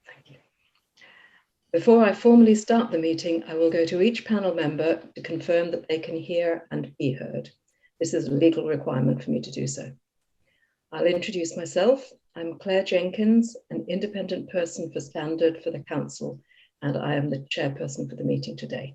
Thank you. Before I formally start the meeting, I will go to each panel member to confirm that they can hear and be heard. This is a legal requirement for me to do so. I'll introduce myself. I'm Claire Jenkins, an independent person for Standard for the Council, and I am the chairperson for the meeting today.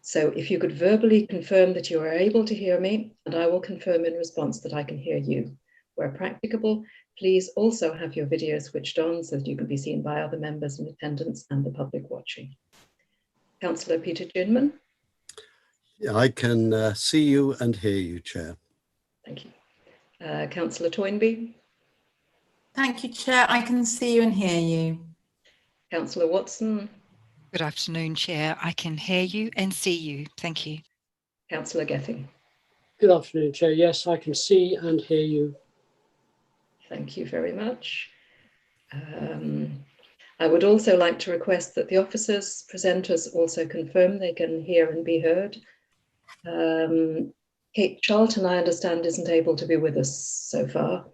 So if you could verbally confirm that you are able to hear me, and I will confirm in response that I can hear you. Where practicable, please also have your video switched on so that you can be seen by other members in attendance and the public watching. Councillor Peter Ginman. I can see you and hear you, Chair. Thank you. Councillor Toynbee. Thank you, Chair. I can see you and hear you. Councillor Watson. Good afternoon, Chair. I can hear you and see you. Thank you. Councillor Getting. Good afternoon, Chair. Yes, I can see and hear you. Thank you very much. I would also like to request that the officers, presenters also confirm they can hear and be heard. Kate Charlton, I understand, isn't able to be with us so far.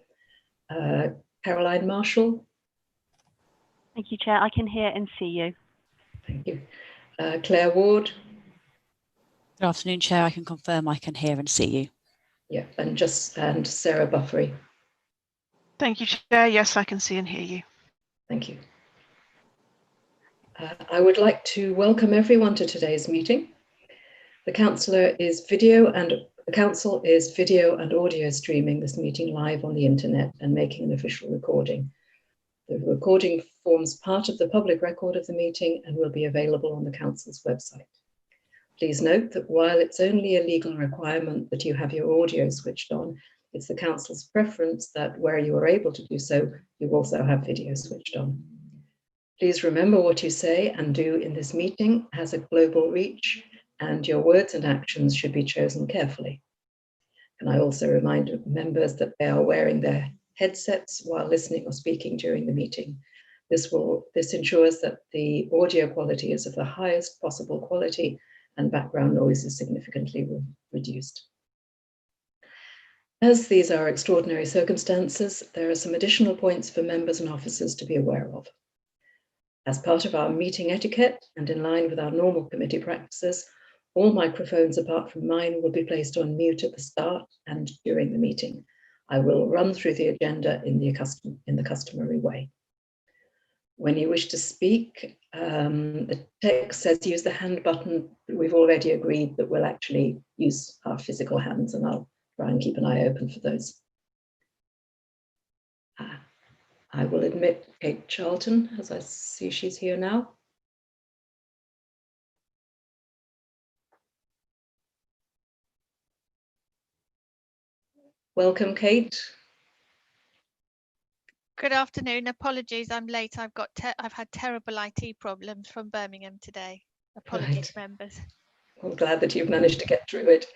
Caroline Marshall. Thank you, Chair. I can hear and see you. Thank you. Claire Ward. Good afternoon, Chair. I can confirm I can hear and see you. Yeah, and Sarah Buffery. Thank you, Chair. Yes, I can see and hear you. Thank you. I would like to welcome everyone to today's meeting. The council is video and audio streaming this meeting live on the internet and making an official recording. The recording forms part of the public record of the meeting and will be available on the council's website. Please note that while it's only a legal requirement that you have your audio switched on, it's the council's preference that where you are able to do so, you also have video switched on. Please remember what you say and do in this meeting has a global reach, and your words and actions should be chosen carefully. And I also remind members that they are wearing their headsets while listening or speaking during the meeting. This ensures that the audio quality is of the highest possible quality and background noise is significantly reduced. As these are extraordinary circumstances, there are some additional points for members and officers to be aware of. As part of our meeting etiquette and in line with our normal committee practices, all microphones apart from mine will be placed on mute at the start and during the meeting. I will run through the agenda in the customary way. When you wish to speak, the text says use the hand button. We've already agreed that we'll actually use our physical hands, and I'll try and keep an eye open for those. I will admit Kate Charlton, as I see she's here now. Welcome, Kate. Good afternoon. Apologies, I'm late. I've had terrible IT problems from Birmingham today. Apologies, right. Members. I'm glad that you've managed to get through it.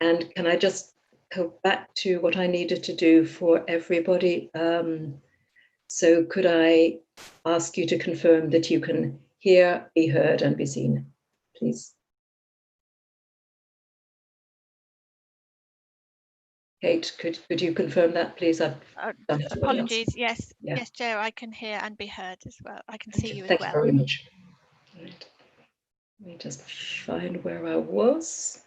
And can I just go back to what I needed to do for everybody? So could I ask you to confirm that you can hear, be heard, and be seen, please? Kate, could you confirm that, please? Apologies. Yes, yeah. Yes, Chair, I can hear and be heard as well. I can see you as well. Thank you very much. Right. Let me just find where I was.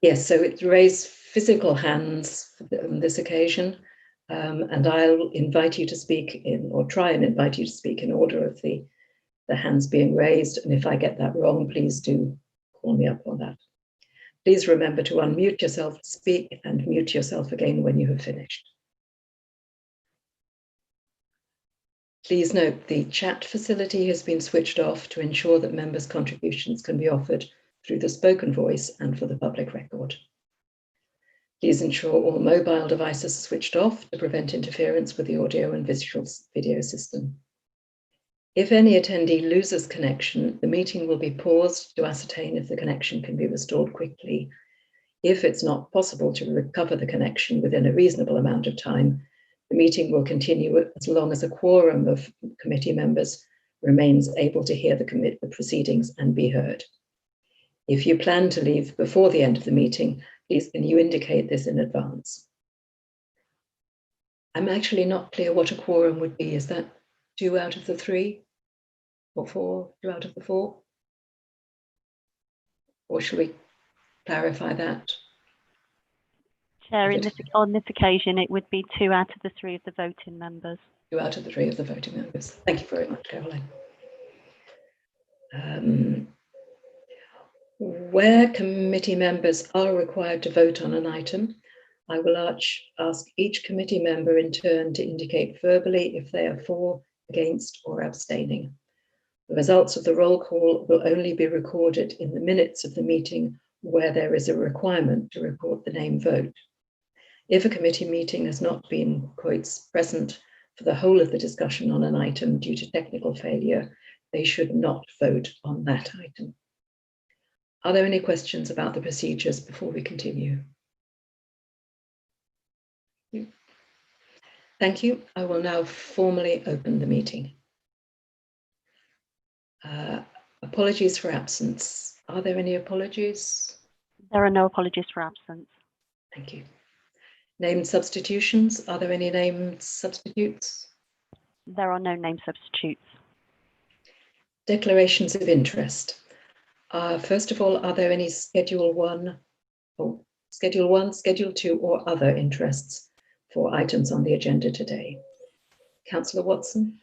Yes, so it's raised physical hands on this occasion, and I'll invite you to speak in, or try and invite you to speak in order of the hands being raised. And if I get that wrong, please do call me up on that. Please remember to unmute yourself to speak and mute yourself again when you have finished. Please note the chat facility has been switched off to ensure that members' contributions can be offered through the spoken voice and for the public record. Please ensure all mobile devices are switched off to prevent interference with the audio and visual video system. If any attendee loses connection, the meeting will be paused to ascertain if the connection can be restored quickly. If it's not possible to recover the connection within a reasonable amount of time, the meeting will continue as long as a quorum of committee members remains able to hear the proceedings and be heard. If you plan to leave before the end of the meeting, please can you indicate this in advance. I'm actually not clear what a quorum would be. Is that 2 out of the 3 or 4, 2 out of the 4? Or shall we clarify that? Chair, on this occasion, it would be 2 out of the 3 of the voting members. 2 out of the 3 of the voting members. Thank you very much, Caroline. Where committee members are required to vote on an item, I will ask each committee member in turn to indicate verbally if they are for, against, or abstaining. The results of the roll call will only be recorded in the minutes of the meeting where there is a requirement to record the name vote. If a committee meeting has not been, quotes, present for the whole of the discussion on an item due to technical failure, they should not vote on that item. Are there any questions about the procedures before we continue? Thank you. I will now formally open the meeting. Apologies for absence. Are there any apologies? There are no apologies for absence. Thank you. Named substitutions. Are there any named substitutes? There are no name substitutes. Declarations of interest. First of all, are there any Schedule 1, Schedule 2, or other interests for items on the agenda today? Councillor Watson?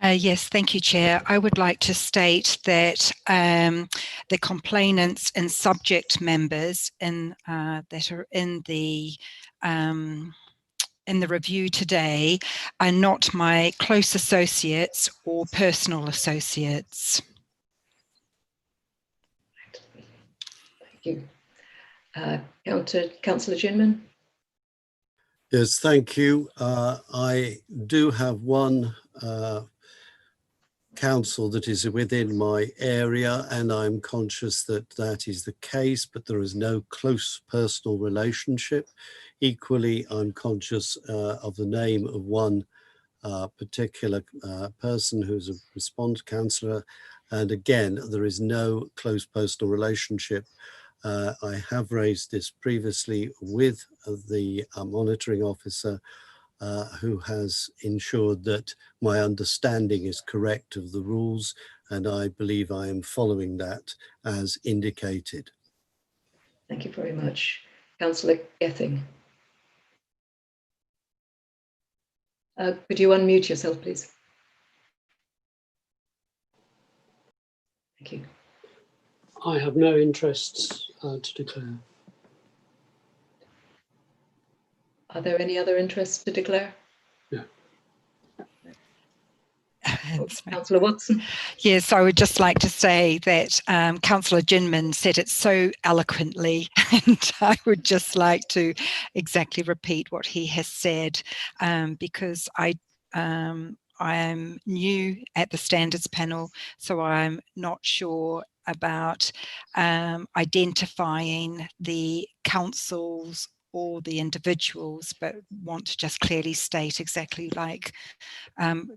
Yes, thank you, Chair. I would like to state that the complainants and subject members that are in the review today are not my close associates or personal associates. Thank you. Councillor Ginman? Yes, thank you. I do have one council that is within my area, and I'm conscious that that is the case, but there is no close personal relationship. Equally, I'm conscious of the name of one particular person who's a response councillor, and again, there is no close personal relationship. I have raised this previously with the monitoring officer who has ensured that my understanding is correct of the rules, and I believe I am following that as indicated. Thank you very much. Councillor Gething. Could you unmute yourself, please? Thank you. I have no interests to declare. Are there any other interests to declare? No. Councillor Watson? Yes, I would just like to say that Councillor Ginman said it so eloquently, and I would just like to exactly repeat what he has said, because I am new at the standards panel, so I'm not sure about identifying the councils or the individuals, but want to just clearly state exactly like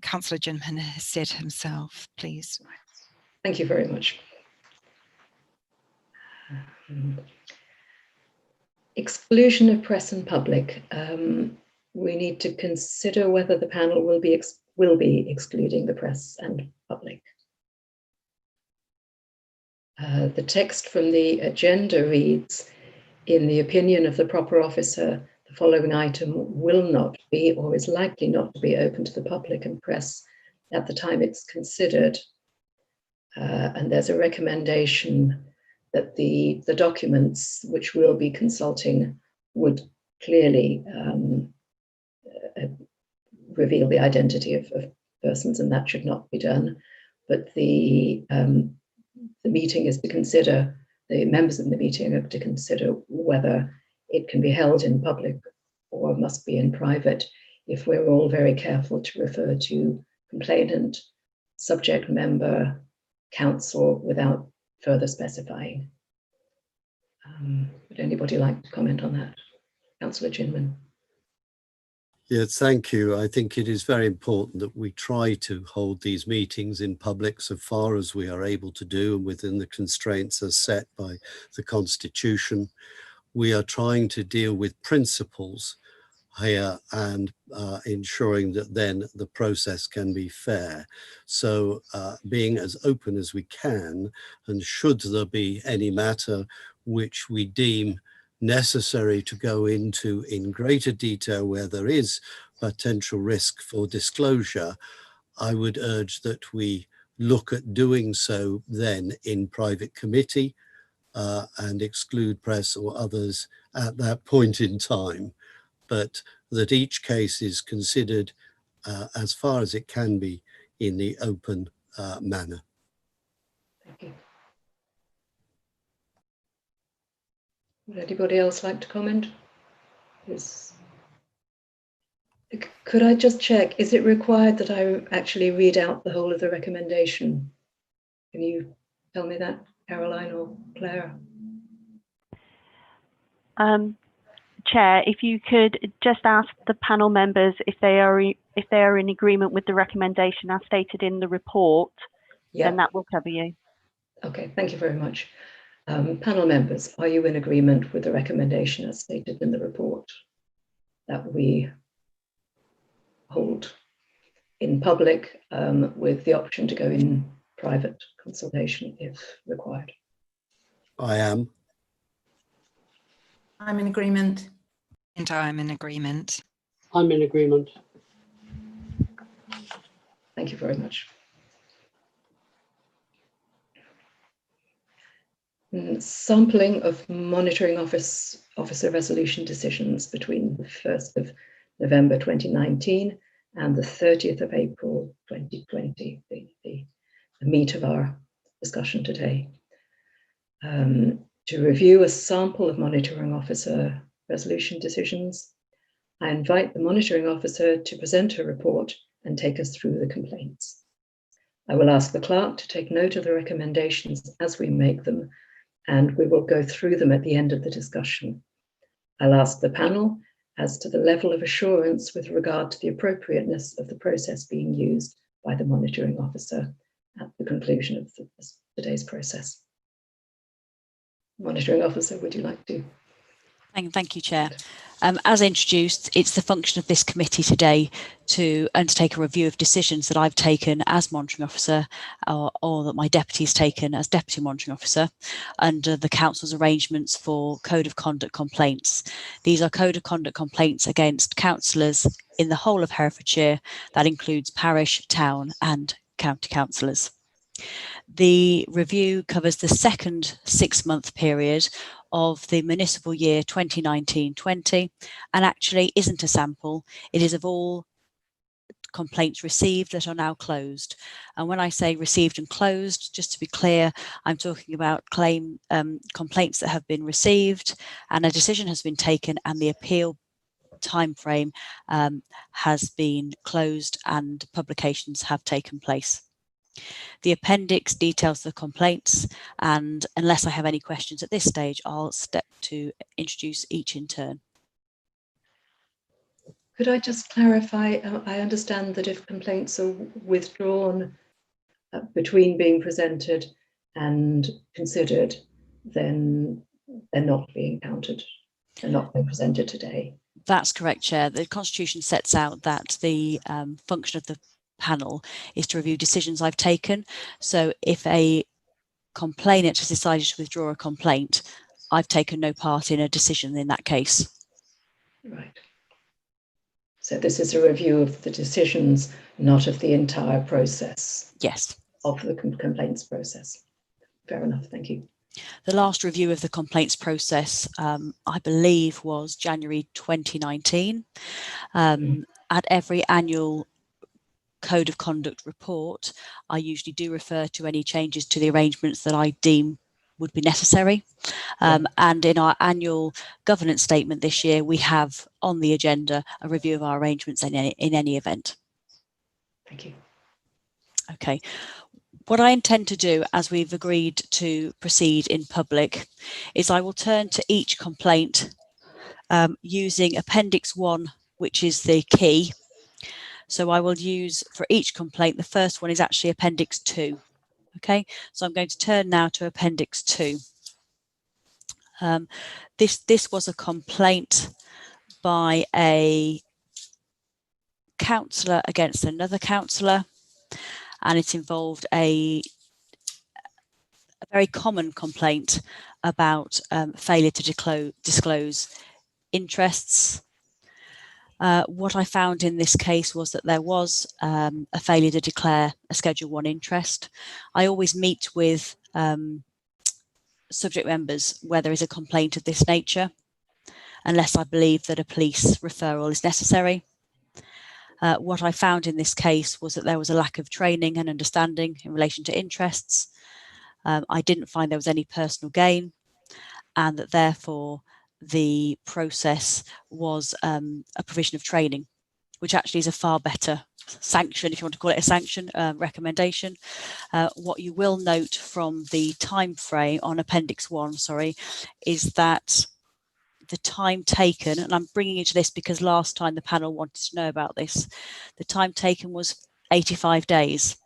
Councillor Ginman has said himself, please. Thank you very much. Exclusion of press and public. We need to consider whether the panel will be excluding the press and public. The text from the agenda reads, in the opinion of the proper officer, the following item will not be or is likely not to be open to the public and press at the time it's considered. And there's a recommendation that the documents which we'll be consulting would clearly reveal the identity of persons, and that should not be done. But the meeting is to consider, the members of the meeting are to consider whether it can be held in public or must be in private, if we're all very careful to refer to complainant, subject member, council without further specifying. Would anybody like to comment on that? Councillor Ginman. Yes, thank you. I think it is very important that we try to hold these meetings in public so far as we are able to do and within the constraints as set by the Constitution. We are trying to deal with principles. here and ensuring that then the process can be fair. So being as open as we can, and should there be any matter which we deem necessary to go into in greater detail where there is potential risk for disclosure, I would urge that we look at doing so then in private committee and exclude press or others at that point in time, but that each case is considered as far as it can be in the open manner. Thank you. Would anybody else like to comment? Yes. Could I just check, is it required that I actually read out the whole of the recommendation? Can you tell me that, Caroline or Claire? Chair, if you could just ask the panel members if they are in agreement with the recommendation as stated in the report, then that will cover you. Okay, thank you very much. Panel members, are you in agreement with the recommendation as stated in the report that we hold in public with the option to go in private consultation if required? I am. I'm in agreement. And I'm in agreement. I'm in agreement. Thank you very much. Sampling of monitoring officer resolution decisions between the 1st of November 2019 and the 30th of April 2020, the meat of our discussion today. To review a sample of monitoring officer resolution decisions, I invite the monitoring officer to present her report and take us through the complaints. I will ask the clerk to take note of the recommendations as we make them, and we will go through them at the end of the discussion. I'll ask the panel as to the level of assurance with regard to the appropriateness of the process being used by the monitoring officer at the conclusion of today's process. Monitoring officer, would you like to? Thank you, Chair. As introduced, it's the function of this committee today to undertake a review of decisions that I've taken as monitoring officer or that my deputy has taken as deputy monitoring officer under the council's arrangements for code of conduct complaints. These are code of conduct complaints against councillors in the whole of Herefordshire. That includes parish, town and county councillors. The review covers the second 6-month period of the municipal year 2019-20 and actually isn't a sample. It is of all complaints received that are now closed. And when I say received and closed, just to be clear, I'm talking about complaints that have been received and a decision has been taken and the appeal timeframe has been closed and publications have taken place. The appendix details the complaints, and unless I have any questions at this stage, I'll step to introduce each in turn. Could I just clarify, I understand that if complaints are withdrawn between being presented and considered, then they're not being counted, they're not being presented today. That's correct, Chair. The Constitution sets out that the function of the panel is to review decisions I've taken. So if a complainant has decided to withdraw a complaint, I've taken no part in a decision in that case. Right. So this is a review of the decisions, not of the entire process. Yes. Of the complaints process. Fair enough, thank you. The last review of the complaints process, I believe, was January 2019. At every annual Code of Conduct report, I usually do refer to any changes to the arrangements that I deem would be necessary. And in our annual governance statement this year, we have on the agenda a review of our arrangements in any event. Thank you. Okay. What I intend to do, as we've agreed to proceed in public, is I will turn to each complaint using Appendix 1, which is the key. So I will use for each complaint, the first one is actually Appendix 2. Okay, so I'm going to turn now to Appendix 2. This was a complaint by a councillor against another councillor, and it involved a very common complaint about failure to disclose interests. What I found in this case was that there was a failure to declare a Schedule 1 interest. I always meet with subject members where there is a complaint of this nature, unless I believe that a police referral is necessary. What I found in this case was that there was a lack of training and understanding in relation to interests. I didn't find there was any personal gain, and that therefore the process was a provision of training, which actually is a far better sanction, if you want to call it a sanction, recommendation. What you will note from the time frame on Appendix 1, is that the time taken, and I'm bringing you to this because last time the panel wanted to know about this, the time taken was 85 days.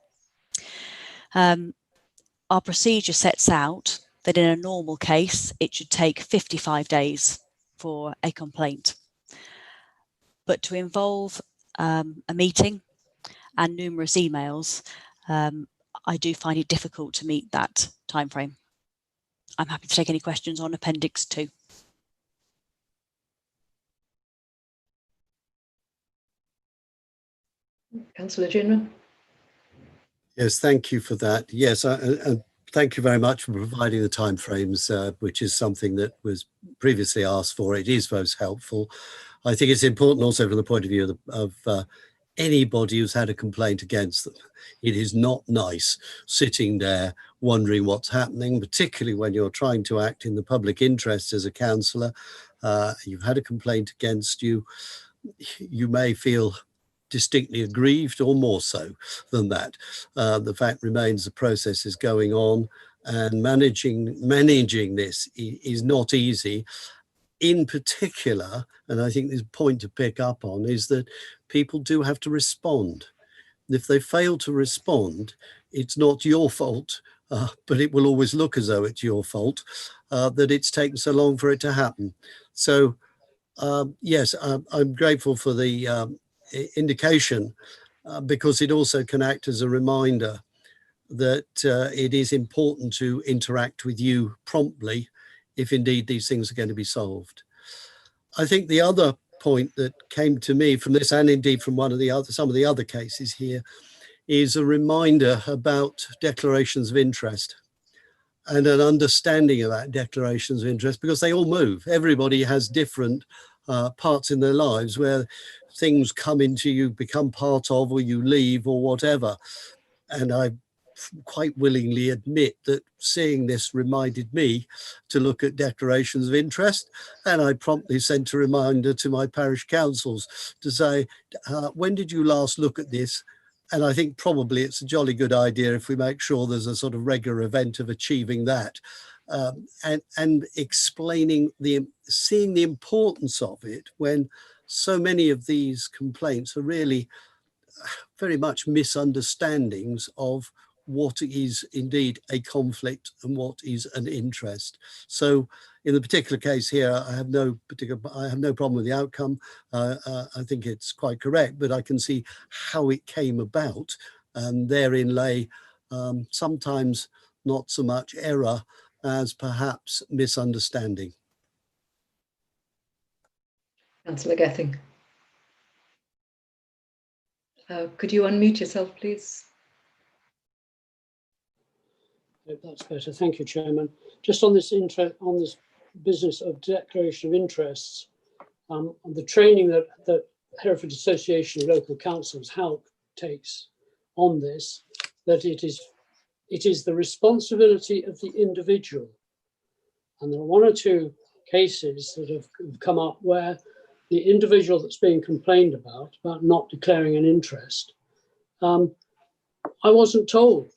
Our procedure sets out that in a normal case, it should take 55 days for a complaint. But to involve a meeting and numerous emails, I do find it difficult to meet that time frame. I'm happy to take any questions on Appendix 2. Councillor Ginman. Yes, thank you for that. Yes, and thank you very much for providing the timeframes, which is something that was previously asked for. It is most helpful. I think it's important also from the point of view of anybody who's had a complaint against them. It is not nice sitting there wondering what's happening, particularly when you're trying to act in the public interest as a councillor. You've had a complaint against you. You may feel distinctly aggrieved, or more so than that. The fact remains the process is going on, and managing this is not easy. In particular, and I think there's a point to pick up on, is that people do have to respond. If they fail to respond, it's not your fault, but it will always look as though it's your fault that it's taken so long for it to happen. So yes, I'm grateful for the indication, because it also can act as a reminder that it is important to interact with you promptly if indeed these things are going to be solved. I think the other point that came to me from this, and indeed from some of the other cases here, is a reminder about declarations of interest and an understanding of that declarations of interest, because they all move. Everybody has different parts in their lives where things come into you, become part of, or you leave, or whatever. And I quite willingly admit that seeing this reminded me to look at declarations of interest, and I promptly sent a reminder to my parish councils to say, when did you last look at this? And I think probably it's a jolly good idea if we make sure there's a sort of regular event of achieving that, and explaining seeing the importance of it when so many of these complaints are really very much misunderstandings of what is indeed a conflict and what is an interest. So in the particular case here, I have no problem with the outcome. I think it's quite correct, but I can see how it came about, and therein lay sometimes not so much error as perhaps misunderstanding. Councillor Gething. Could you unmute yourself, please? That's better. Thank you, Chairman. Just on this business of declaration of interests, the training that Hereford Association of Local Councils HALC takes on this, that it is the responsibility of the individual. And there are one or two cases that have come up where the individual that's being complained about not declaring an interest, I wasn't told.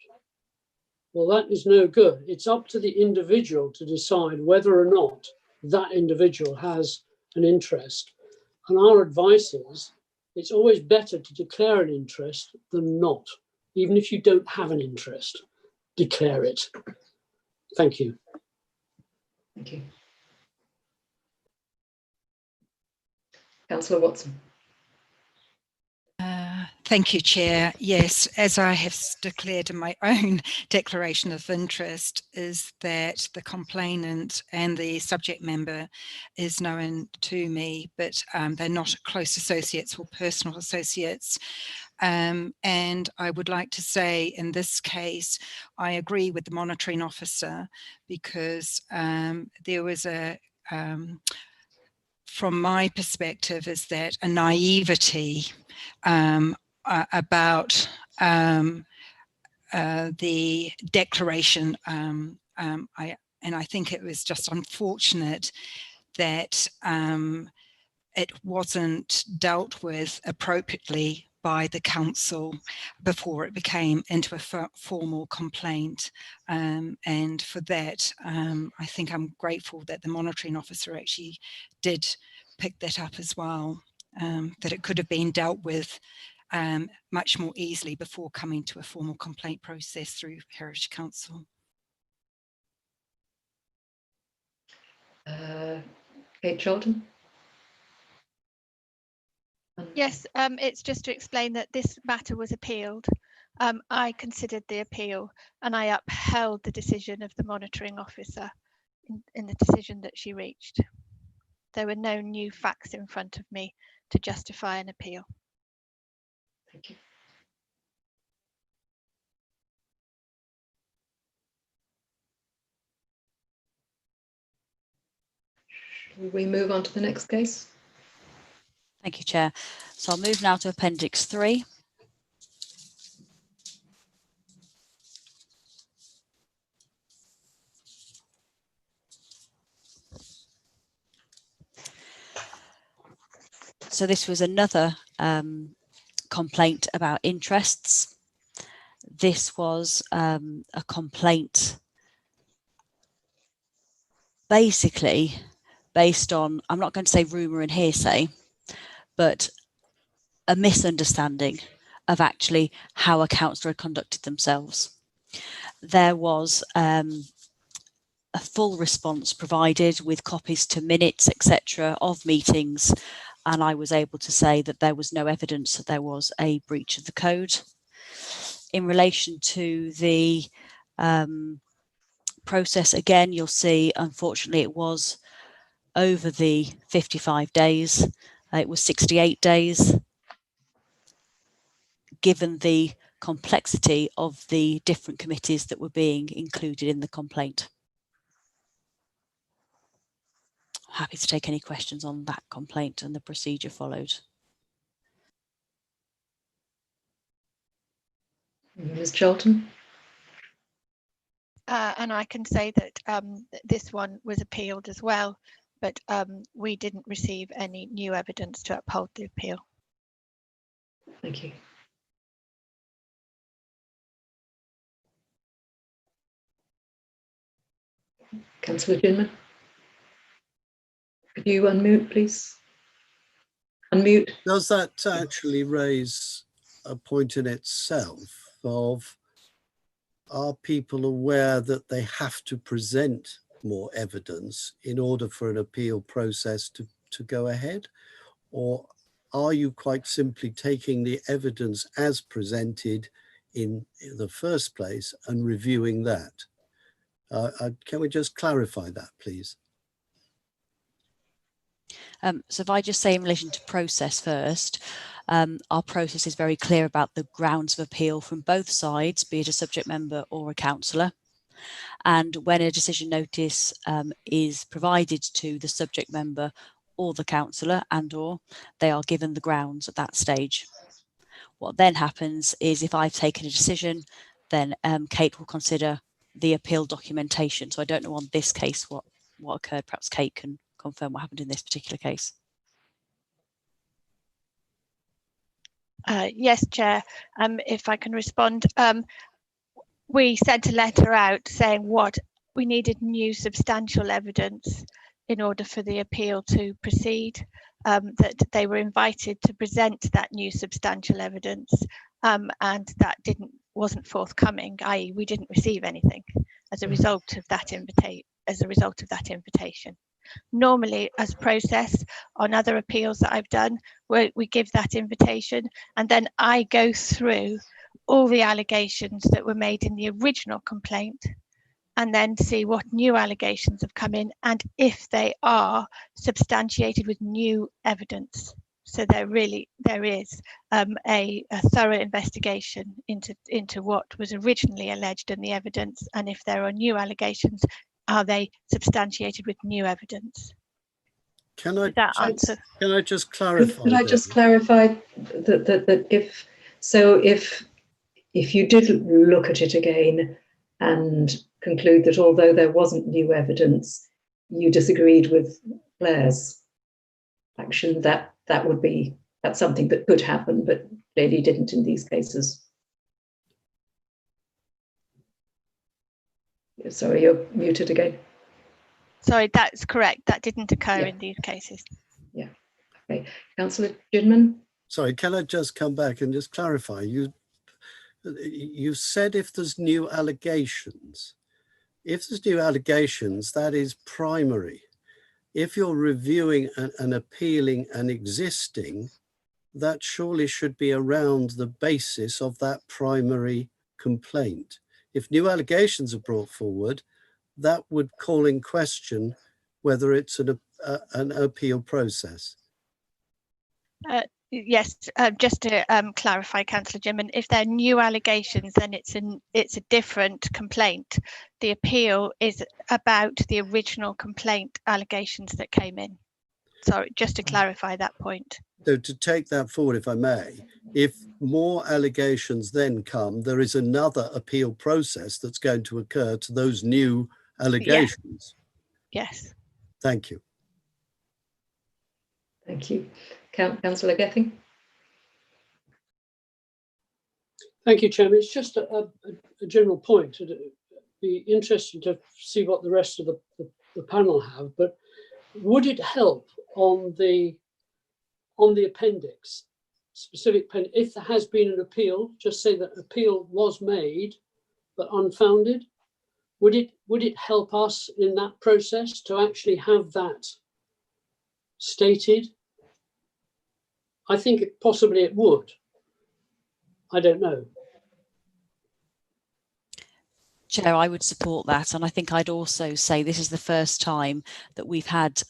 Well, that is no good. It's up to the individual to decide whether or not that individual has an interest. And our advice is it's always better to declare an interest than not. Even if you don't have an interest, declare it. Thank you. Thank you. Councillor Watson. Thank you, Chair. Yes, as I have declared in my own declaration of interest, is that the complainant and the subject member is known to me, but they're not close associates or personal associates. And I would like to say in this case, I agree with the monitoring officer, because there was a from my perspective, is that a naivety about the declaration. And I think it was just unfortunate that it wasn't dealt with appropriately by the council before it became into a formal complaint. And for that, I think I'm grateful that the monitoring officer actually did pick that up as well, that it could have been dealt with much more easily before coming to a formal complaint process through Heritage Council. Kate Charlton. Yes, it's just to explain that this matter was appealed. I considered the appeal and I upheld the decision of the monitoring officer in the decision that she reached. There were no new facts in front of me to justify an appeal. Thank you. Shall we move on to the next case? Thank you, Chair. So I'll move now to Appendix 3. So this was another complaint about interests. This was a complaint basically based on, I'm not going to say rumour and hearsay, but a misunderstanding of actually how a councillor had conducted themselves. There was a full response provided with copies to minutes, etc., of meetings, and I was able to say that there was no evidence that there was a breach of the code. In relation to the process, again, you'll see, unfortunately, it was over the 55 days. It was 68 days. Given the complexity of the different committees that were being included in the complaint. Happy to take any questions on that complaint and the procedure followed. Ms. Charlton. And I can say that this one was appealed as well, but we didn't receive any new evidence to uphold the appeal. Thank you. Councillor Ginman. Could you unmute, please? Unmute. Does that actually raise a point in itself of, are people aware that they have to present more evidence in order for an appeal process to go ahead? Or are you quite simply taking the evidence as presented in the first place and reviewing that? Can we just clarify that, please? So if I just say in relation to process first, our process is very clear about the grounds of appeal from both sides, be it a subject member or a councillor. And when a decision notice is provided to the subject member or the councillor and/or they are given the grounds at that stage. What then happens is if I've taken a decision, then Kate will consider the appeal documentation. So I don't know on this case what occurred. Perhaps Kate can confirm what happened in this particular case. Yes, Chair, if I can respond. We sent a letter out saying what we needed new substantial evidence in order for the appeal to proceed, that they were invited to present that new substantial evidence, and that wasn't forthcoming, i.e. we didn't receive anything as a result of that invitation. Normally, as process on other appeals that I've done, where we give that invitation, and then I go through all the allegations that were made in the original complaint, and then see what new allegations have come in and if they are substantiated with new evidence. So there is a thorough investigation into what was originally alleged in the evidence, and if there are new allegations, are they substantiated with new evidence? Can I just clarify? Could I just clarify that if you did look at it again and conclude that although there wasn't new evidence, you disagreed with Blair's action, that's something that could happen, but clearly didn't in these cases. Sorry, you're muted again. Sorry, that's correct. That didn't occur in these cases. Yeah. Okay. Councillor Ginman. Sorry, can I just come back and just clarify? You said if there's new allegations. If there's new allegations, that is primary. If you're reviewing and appealing an existing, that surely should be around the basis of that primary complaint. If new allegations are brought forward, that would call in question whether it's an appeal process. Yes, just to clarify, Councillor Ginman, if there are new allegations, then it's a different complaint. The appeal is about the original complaint allegations that came in. Sorry, just to clarify that point. So to take that forward, if I may, if more allegations then come, there is another appeal process that's going to occur to those new allegations. Yes. Thank you. Thank you. Councillor Gething. Thank you, Chairman. It's just a general point. It'd be interesting to see what the rest of the panel have, but would it help on the appendix, specific appendix, if there has been an appeal, just say that appeal was made but unfounded? Would it help us in that process to actually have that stated? I think possibly it would. I don't know. Chair, I would support that, and I think I'd also say this is the first time that we've had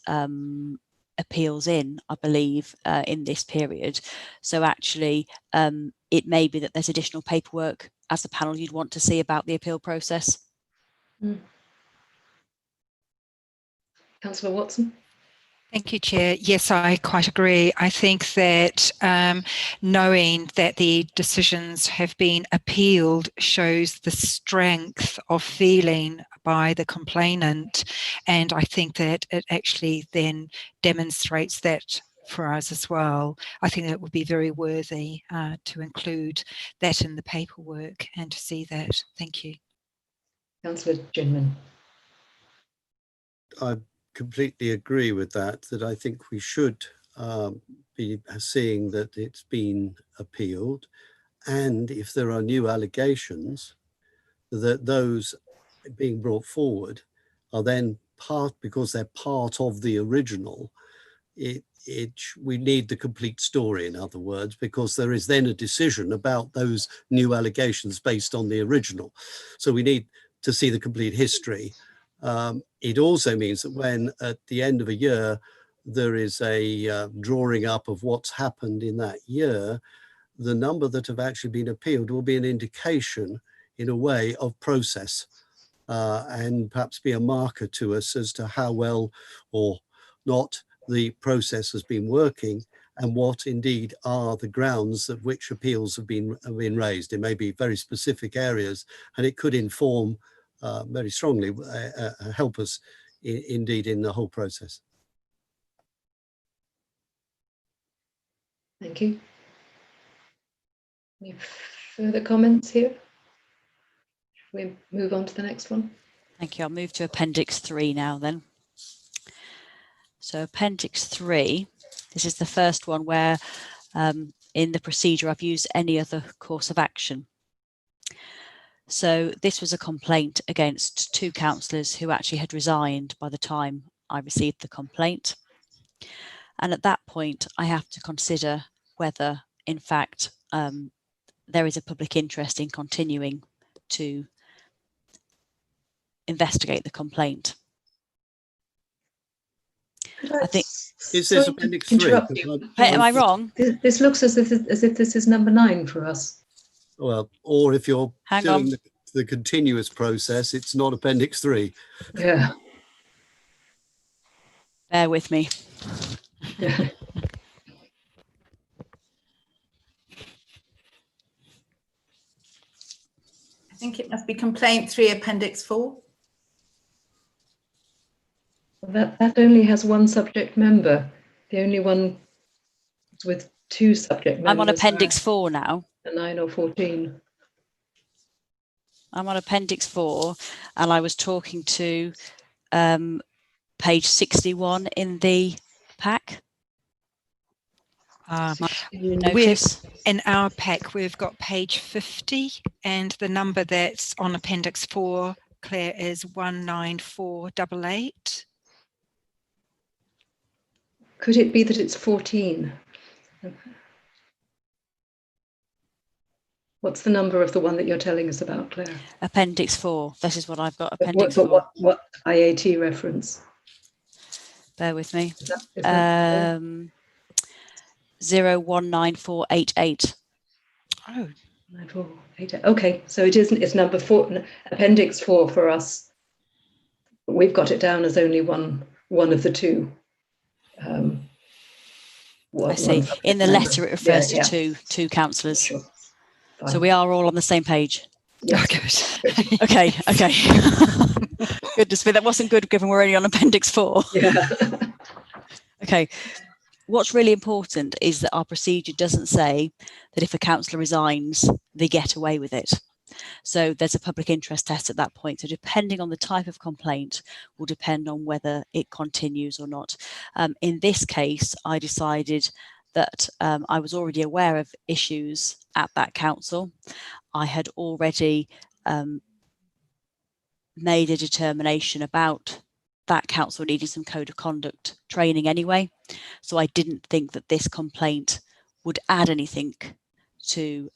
appeals in, I believe, in this period. So actually, it may be that there's additional paperwork as a panel you'd want to see about the appeal process. Councillor Watson. Thank you, Chair. Yes, I quite agree. I think that knowing that the decisions have been appealed shows the strength of feeling by the complainant, and I think that it actually then demonstrates that for us as well. I think it would be very worthy to include that in the paperwork and to see that. Thank you. Councillor Ginman. I completely agree with that I think we should be seeing that it's been appealed, and if there are new allegations, that those being brought forward are then because they're part of the original, we need the complete story, in other words, because there is then a decision about those new allegations based on the original. So we need to see the complete history. It also means that when at the end of a year there is a drawing up of what's happened in that year, the number that have actually been appealed will be an indication in a way of process, and perhaps be a marker to us as to how well or not the process has been working, and what indeed are the grounds of which appeals have been raised. It may be very specific areas, and it could inform very strongly, help us indeed in the whole process. Thank you. Any further comments here? Should we move on to the next one? Thank you. I'll move to Appendix 3 now then. So Appendix 3, this is the first one where in the procedure I've used any other course of action. So this was a complaint against two councillors who actually had resigned by the time I received the complaint. And at that point, I have to consider whether, in fact, there is a public interest in continuing to investigate the complaint. I think. Is this appendix 3? Am I wrong? This looks as if this is number 9 for us. Well, or if you're doing the continuous process, it's not appendix 3. Yeah. Bear with me. Yeah. I think it must be complaint 3, appendix 4. That only has one subject member. The only one with 2 subject members. I'm on appendix 4 now. 9 or 14. I'm on appendix 4, and I was talking to page 61 in the pack. In our pack, we've got page 50, and the number that's on appendix 4, Claire, is 19488. Could it be that it's 14? What's the number of the one that you're telling us about, Claire? Appendix 4. This is what I've got. Appendix 4. What IAT reference? Bear with me. 019488. Oh, 9488. Okay, so it isn't. It's number 4, appendix 4 for us. We've got it down as only one of the 2. I see. In the letter, it refers to two councillors. Sure. So we are all on the same page. Yes. Good. Okay. Goodness me, that wasn't good given we're only on appendix 4. Yeah. Okay. What's really important is that our procedure doesn't say that if a councillor resigns, they get away with it. So there's a public interest test at that point. So depending on the type of complaint will depend on whether it continues or not. In this case, I decided that I was already aware of issues at that council. I had already made a determination about that council needing some code of conduct training anyway. So I didn't think that this complaint would add anything to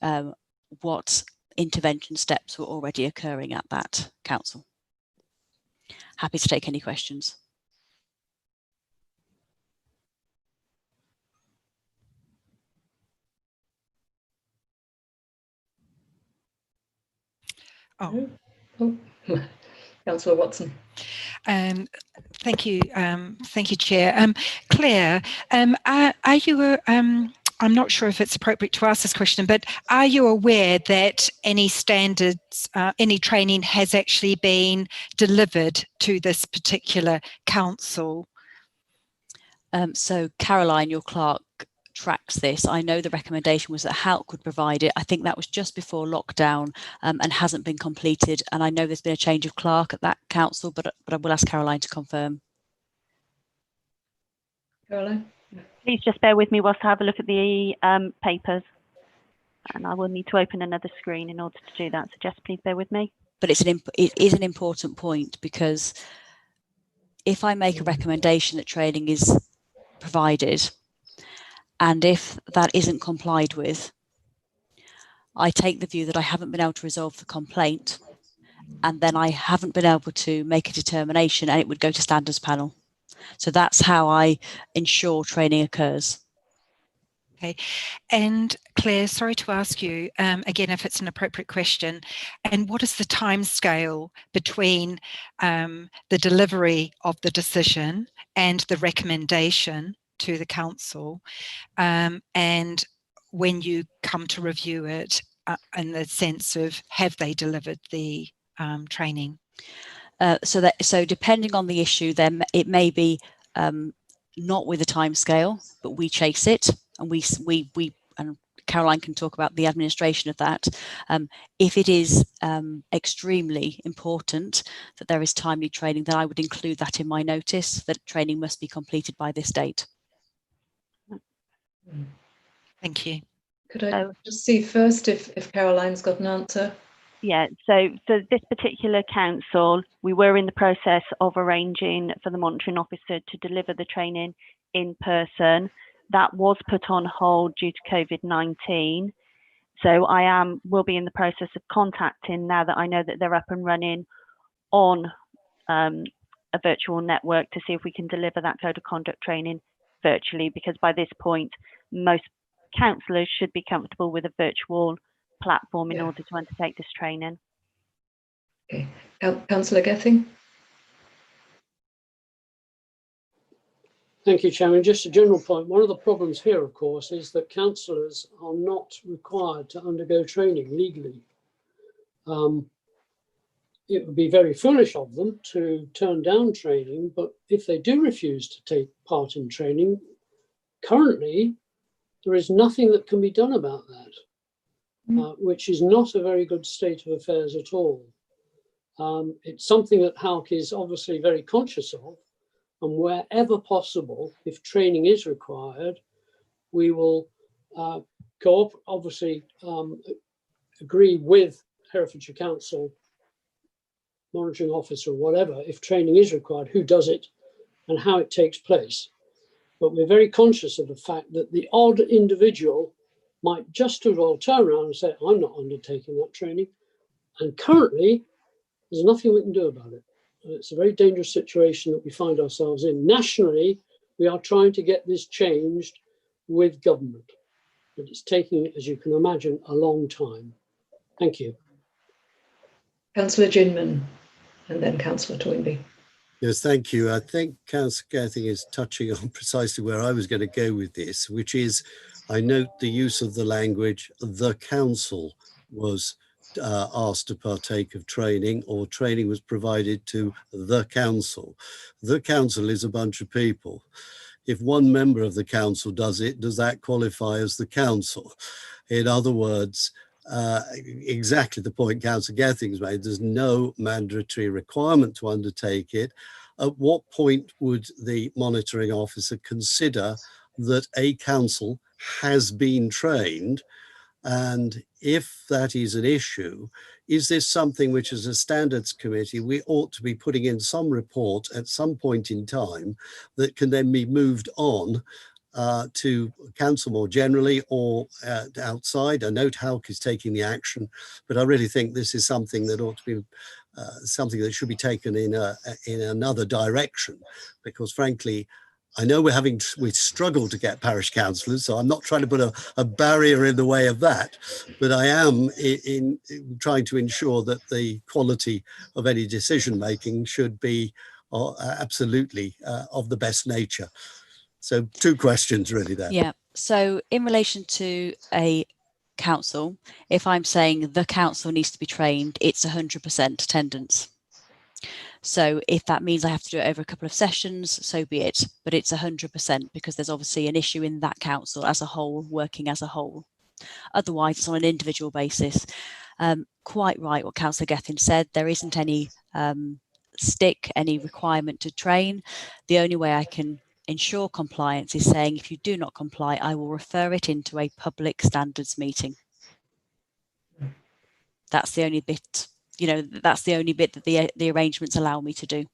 what intervention steps were already occurring at that council. Happy to take any questions. Oh. Councillor Watson. Thank you, Chair. Claire, are you I'm not sure if it's appropriate to ask this question, but are you aware that any standards, any training has actually been delivered to this particular council? So Caroline, your clerk, tracks this. I know the recommendation was that HALT could provide it. I think that was just before lockdown and hasn't been completed. And I know there's been a change of clerk at that council, but I will ask Caroline to confirm. Caroline? Please just bear with me whilst I have a look at the papers, and I will need to open another screen in order to do that. So just please bear with me. But it is an important point, because if I make a recommendation that training is provided, and if that isn't complied with, I take the view that I haven't been able to resolve the complaint, and then I haven't been able to make a determination, and it would go to standards panel. So that's how I ensure training occurs. Okay. And Claire, sorry to ask you, again, if it's an appropriate question, and what is the time scale between the delivery of the decision and the recommendation to the council, and when you come to review it in the sense of have they delivered the training? So depending on the issue, then it may be not with a time scale, but we chase it, and we and Caroline can talk about the administration of that. If it is extremely important that there is timely training, then I would include that in my notice that training must be completed by this date. Thank you. Could I just see first if Caroline's got an answer? Yeah, so this particular council, we were in the process of arranging for the monitoring officer to deliver the training in person. That was put on hold due to COVID-19. So will be in the process of contacting, now that I know that they're up and running on a virtual network, to see if we can deliver that code of conduct training virtually, because by this point, most councillors should be comfortable with a virtual platform in order to undertake this training. Okay, Councillor Gething. Thank you, Chairman. Just a general point. One of the problems here, of course, is that councillors are not required to undergo training legally. It would be very foolish of them to turn down training, but if they do refuse to take part in training, currently there is nothing that can be done about that, which is not a very good state of affairs at all. It's something that HALC is obviously very conscious of, and wherever possible, if training is required, we will obviously agree with Herefordshire Council monitoring officer or whatever, if training is required, who does it and how it takes place. But we're very conscious of the fact that the odd individual might just as well turn around and say, I'm not undertaking that training. And currently, there's nothing we can do about it. It's a very dangerous situation that we find ourselves in. Nationally, we are trying to get this changed with government, but it's taking, as you can imagine, a long time. Thank you. Councillor Ginman, and then Councillor Toynbee. Yes, thank you. I think Councillor Gething is touching on precisely where I was going to go with this, which is, I note the use of the language, the council was asked to partake of training, or training was provided to the council. The council is a bunch of people. If one member of the council does it, does that qualify as the council? In other words, exactly the point Councillor Gething's made, there's no mandatory requirement to undertake it. At what point would the monitoring officer consider that a council has been trained? And if that is an issue, is this something which, as a standards committee, we ought to be putting in some report at some point in time that can then be moved on to council more generally, or outside? I note HALC is taking the action, but I really think this is something that ought to be something that should be taken in another direction, because frankly, I know we struggle to get parish councillors, so I'm not trying to put a barrier in the way of that, but I am in trying to ensure that the quality of any decision making should be absolutely of the best nature. So 2 questions really there. Yeah, so in relation to a council, if I'm saying the council needs to be trained, it's 100% attendance. So if that means I have to do it over a couple of sessions, so be it, but it's 100% because there's obviously an issue in that council as a whole, working as a whole. Otherwise, it's on an individual basis. Quite right what Councillor Gething said, there isn't any any requirement to train. The only way I can ensure compliance is saying, if you do not comply, I will refer it into a public standards meeting. That's the only bit, that's the only bit that the arrangements allow me to do.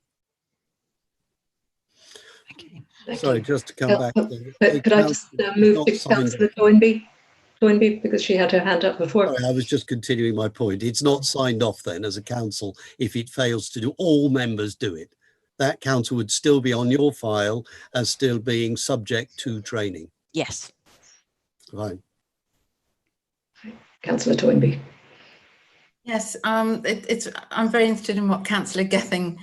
Okay. Sorry, just to come back. Could I just move to Councillor Toynbee? Toynbee, because she had her hand up before. Sorry, I was just continuing my point. It's not signed off then as a council if it fails to do. All members do it. That council would still be on your file as still being subject to training. Yes. Right. Councillor Toynbee. Yes, I'm very interested in what Councillor Gething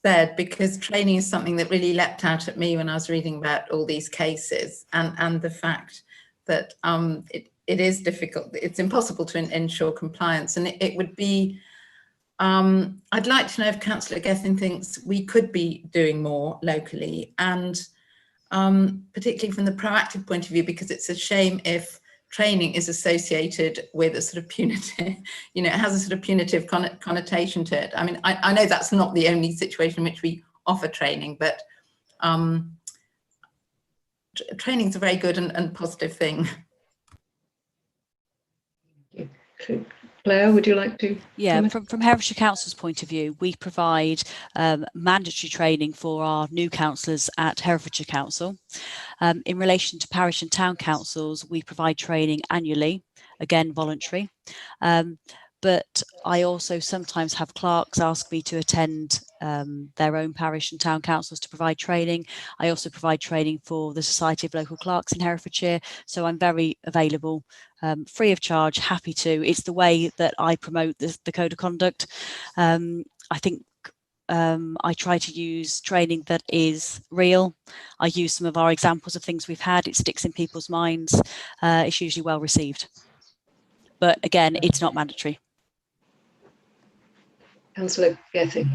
said, because training is something that really leapt out at me when I was reading about all these cases, and the fact that it is difficult, it's impossible to ensure compliance, and it would be, I'd like to know if Councillor Gething thinks we could be doing more locally, and particularly from the proactive point of view, because it's a shame if training is associated with a sort of punitive, it has a sort of punitive connotation to it. I mean, I know that's not the only situation in which we offer training, but training is a very good and positive thing. Claire, would you like to? Yeah, comment? from Herefordshire Council's point of view, we provide mandatory training for our new councillors at Herefordshire Council. In relation to parish and town councils, we provide training annually, again voluntary. But I also sometimes have clerks ask me to attend their own parish and town councils to provide training. I also provide training for the Society of Local Clerks in Herefordshire, so I'm very available, free of charge, happy to. It's the way that I promote the Code of Conduct. I think I try to use training that is real. I use some of our examples of things we've had. It sticks in people's minds. It's usually well received. But again, it's not mandatory. Councillor Gething.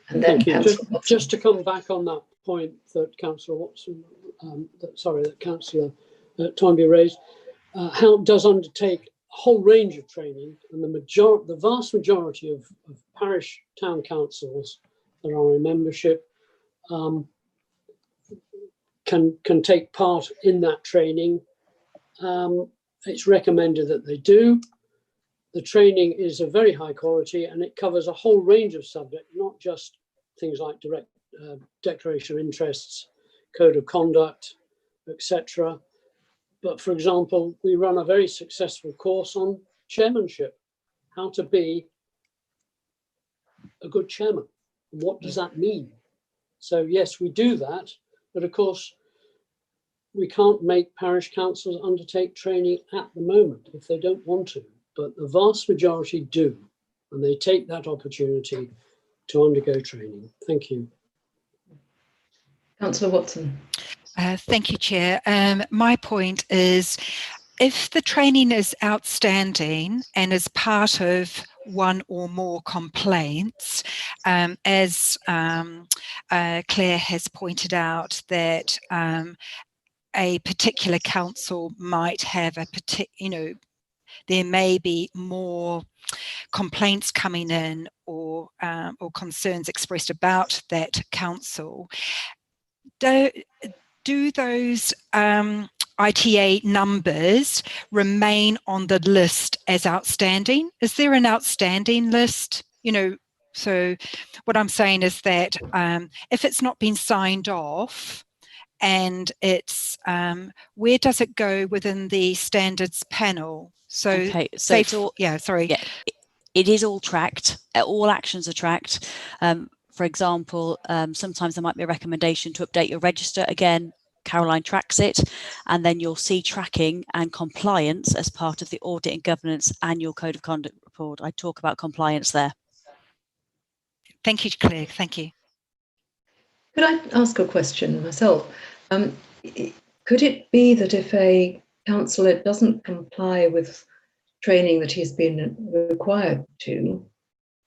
And then Thank you. Councillor Just to come back on that point that Councillor Watson, that Councillor Toynbee raised, HELP does undertake a whole range of training, and the vast majority of parish town councils that are in membership can take part in that training. It's recommended that they do. The training is of very high quality, and it covers a whole range of subjects, not just things like direct declaration of interests, code of conduct, etc. But for example, we run a very successful course on chairmanship, how to be a good chairman. What does that mean? So yes, we do that, but of course, we can't make parish councils undertake training at the moment if they don't want to. But the vast majority do, and they take that opportunity to undergo training. Thank you. Councillor Watson. Thank you, Chair. My point is, if the training is outstanding and is part of one or more complaints, as Claire has pointed out, that a particular council might have a particular, there may be more complaints coming in or concerns expressed about that council. Do those ITA numbers remain on the list as outstanding? Is there an outstanding list? So what I'm saying is that if it's not been signed off, and it's where does it go within the standards panel? So, okay, so it's all, it is all tracked. All actions are tracked. For example, sometimes there might be a recommendation to update your register. Again, Caroline tracks it, and then you'll see tracking and compliance as part of the Audit and Governance Annual Code of Conduct report. I talk about compliance there. Thank you, Claire. Thank you. Could I ask a question myself? Could it be that if a councillor doesn't comply with training that he's been required to,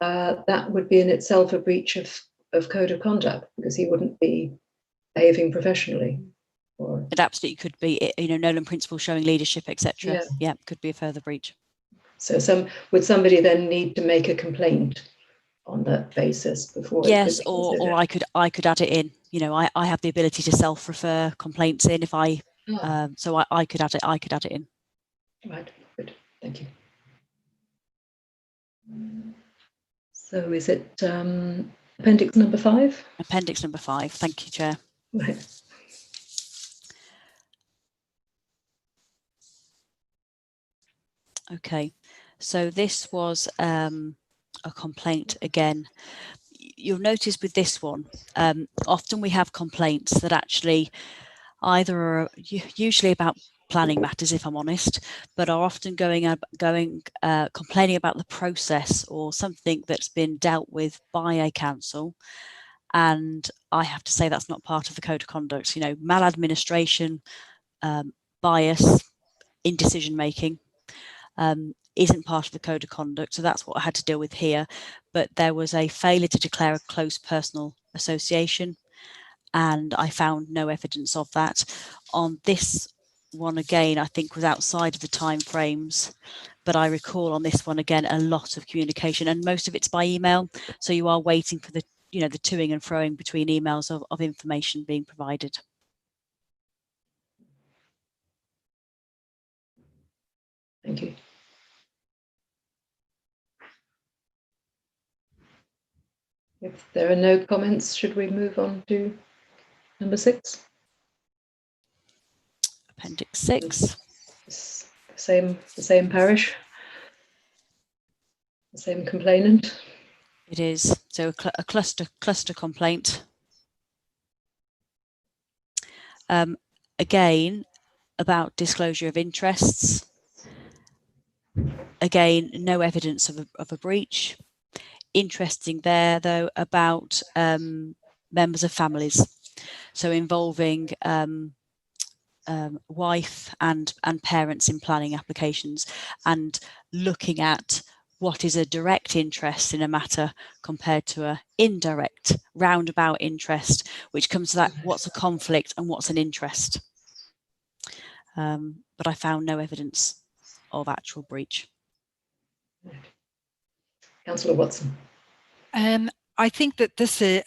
that would be in itself a breach of code of conduct because he wouldn't be behaving professionally? Or... It absolutely could be, Nolan principle showing leadership, etc. Yeah, could be a further breach. So would somebody then need to make a complaint on that basis before? Yes, or I could add it in. I have the ability to self-refer complaints in if I so I could add it in. Right, good, thank you. So is it appendix number 5? Appendix number 5, thank you, Chair. Right. Okay, so this was a complaint again. You'll notice with this one, often we have complaints that actually either are usually about planning matters, if I'm honest, but are often complaining about the process or something that's been dealt with by a council. And I have to say that's not part of the Code of Conduct. Maladministration, bias in decision making isn't part of the Code of Conduct, so that's what I had to deal with here. But there was a failure to declare a close personal association, and I found no evidence of that. On this one again, I think was outside of the time frames, but I recall on this one again a lot of communication, and most of it's by email, so you are waiting for the the toing and froing between emails of information being provided. Thank you. If there are no comments, should we move on to number 6? Appendix 6. The same parish, the same complainant. It is. So a cluster complaint. Again, about disclosure of interests. Again, no evidence of a breach. Interesting there, though, about members of families. So involving wife and parents in planning applications, and looking at what is a direct interest in a matter compared to a indirect roundabout interest, which comes to that, what's a conflict and what's an interest. But I found no evidence of actual breach. Councillor Watson. I think that this is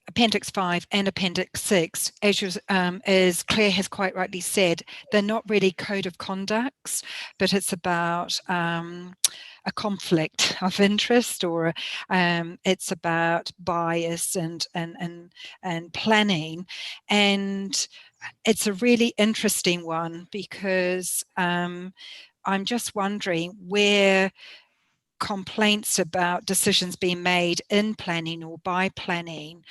Appendix 5 and Appendix 6, as Claire has quite rightly said, they're not really code of conducts, but it's about a conflict of interest, or it's about bias and planning. And it's a really interesting one, because I'm just wondering where complaints about decisions being made in planning or by planning,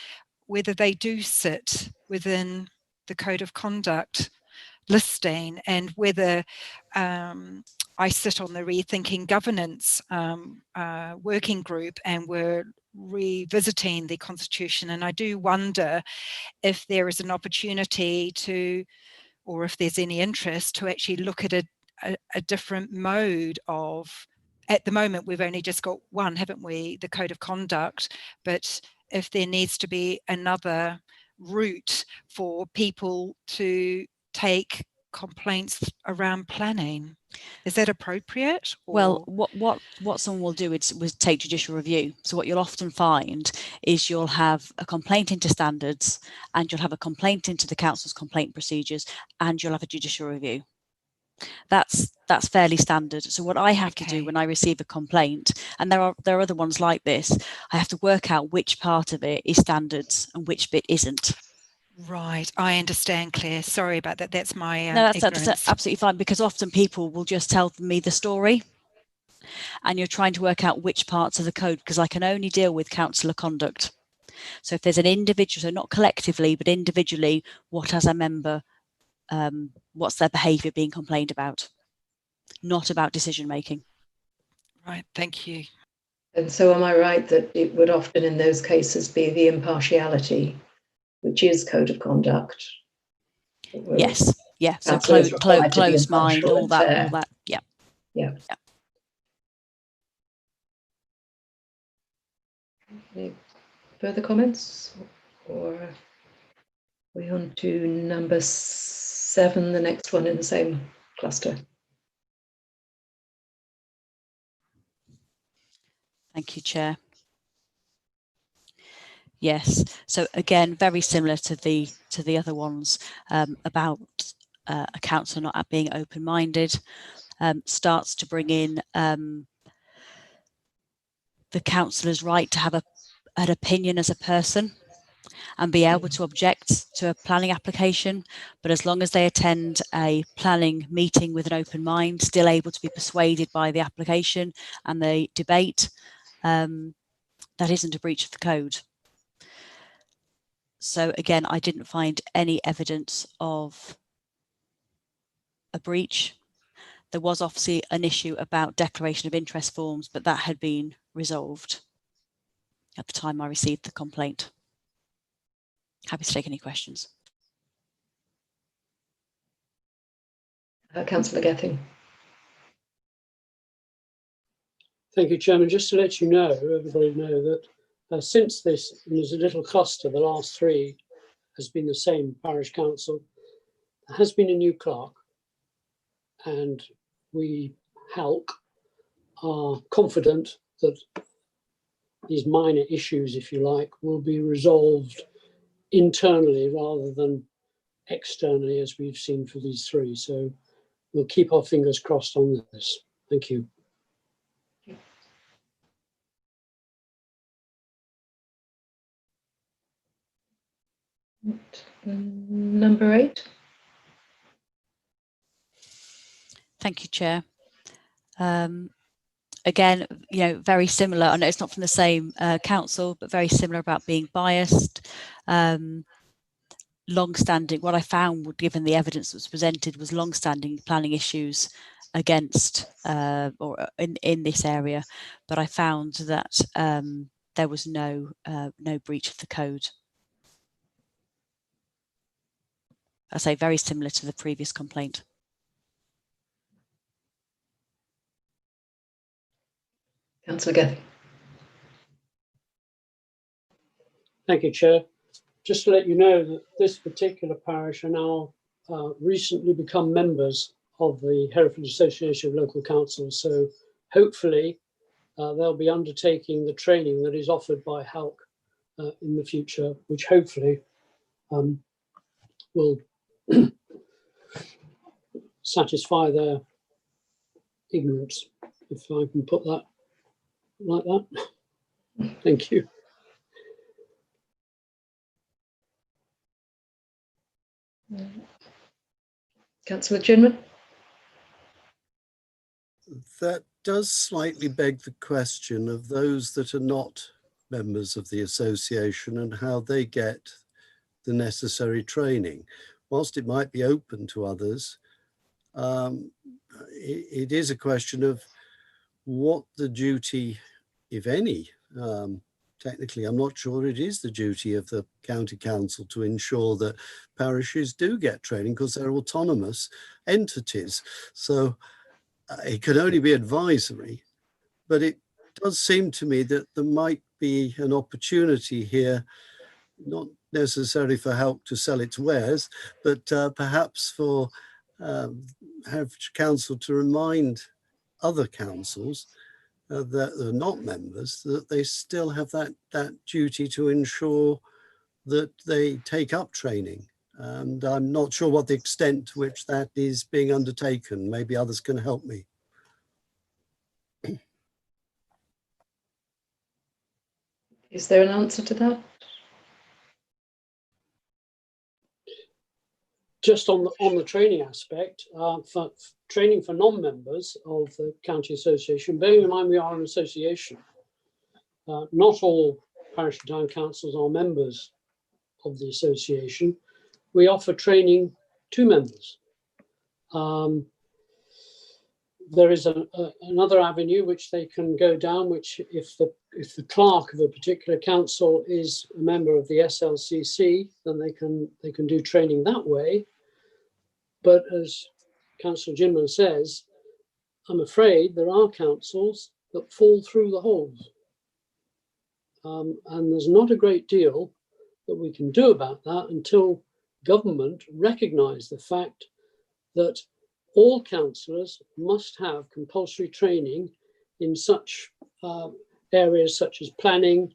whether they do sit within the code of conduct listing, and whether I sit on the rethinking governance working group, and we're revisiting the constitution, and I do wonder if there is an opportunity to, or if there's any interest to actually look at a different mode of, at the moment we've only just got one, haven't we, the code of conduct, but if there needs to be another route for people to take complaints around planning. Is that appropriate? Or? Well, what someone will do is take judicial review. So what you'll often find is you'll have a complaint into standards, and you'll have a complaint into the council's complaint procedures, and you'll have a judicial review. That's fairly standard. So what I have to do when I receive a complaint, and there are other ones like this, I have to work out which part of it is standards and which bit isn't. Right, I understand, Claire. Sorry about that. That's my no, that's absolutely fine, because often people will just tell me the story, and you're trying to work out which parts of the code, because I can only deal with councillor conduct. So if there's an individual, so not collectively, but individually, what as a member, what's their behaviour being complained about, not about decision making. Right, thank you. And so am I right that it would often in those cases be the impartiality, which is code of conduct? Yes, yeah, so closed mind, all that, yeah. Yeah. Any further comments? Or are we on to number 7, the next one in the same cluster? Thank you, Chair. Yes, so again, very similar to the other ones, about a council not being open-minded, starts to bring in the councillor's right to have an opinion as a person and be able to object to a planning application, but as long as they attend a planning meeting with an open mind, still able to be persuaded by the application and the debate, that isn't a breach of the code. So again, I didn't find any evidence of a breach. There was obviously an issue about declaration of interest forms, but that had been resolved at the time I received the complaint. Happy to take any questions. Councillor Gething. Thank you, Chairman. Just to let you know, everybody know that since this, there's a little cluster, the last 3 has been the same parish council. There has been a new clerk, and we, HALC, are confident that these minor issues, if you like, will be resolved internally rather than externally, as we've seen for these 3. So we'll keep our fingers crossed on this. Thank you. Number 8. Thank you, Chair. Again, very similar. I know it's not from the same council, but very similar about being biased. Long-standing, what I found, given the evidence that was presented, was long-standing planning issues against or in this area, but I found that there was no breach of the code. I say very similar to the previous complaint. Councillor Gethin. Thank you, Chair. Just to let you know that this particular parish are now recently become members of the Hereford Association of Local Councils. So hopefully they'll be undertaking the training that is offered by HALC in the future, which hopefully will satisfy their ignorance, if I can put that like that. Thank you. Councillor Ginman. That does slightly beg the question of those that are not members of the association and how they get the necessary training. Whilst it might be open to others, it is a question of what the duty, if any, technically, I'm not sure it is the duty of the county council to ensure that parishes do get training, because they're autonomous entities. So it could only be advisory, but it does seem to me that there might be an opportunity here, not necessarily for HALC to sell its wares, but perhaps for Herefordshire Council to remind other councils that are not members that they still have that duty to ensure that they take up training. And I'm not sure what the extent to which that is being undertaken. Maybe others can help me. Is there an answer to that? Just on the training aspect, for training for non-members of the county association, bearing in mind we are an association, not all parish and town councils are members of the association. We offer training to members. There is another avenue which they can go down, which if the clerk of a particular council is a member of the SLCC, then they can do training that way. But as Councillor Ginman says, I'm afraid there are councils that fall through the holes. And there's not a great deal that we can do about that until government recognise the fact that all councillors must have compulsory training in such areas such as planning,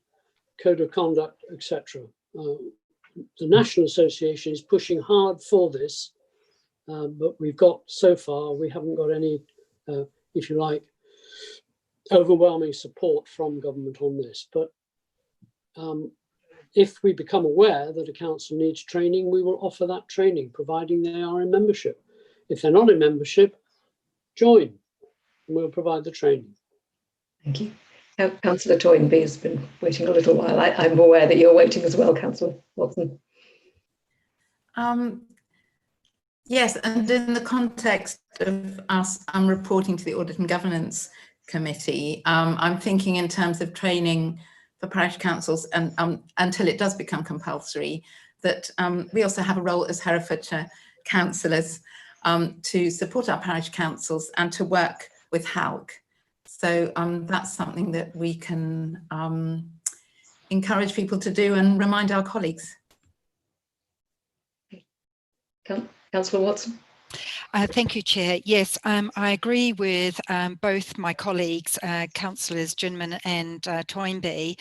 code of conduct, etc. The National Association is pushing hard for this, but we haven't got any, if you like, overwhelming support from government on this. But if we become aware that a council needs training, we will offer that training, providing they are in membership. If they're not in membership, join, and we'll provide the training. Thank you. Councillor Toynbee has been waiting a little while. I'm aware that you're waiting as well, Councillor Watson. Yes, and in the context of us, I'm reporting to the Audit and Governance Committee. I'm thinking in terms of training for parish councils, and until it does become compulsory, that we also have a role as Herefordshire councillors to support our parish councils and to work with HALC. So that's something that we can encourage people to do and remind our colleagues. Councillor Watson. Thank you, Chair. Yes, I agree with both my colleagues, Councillors Ginman and Toynbee.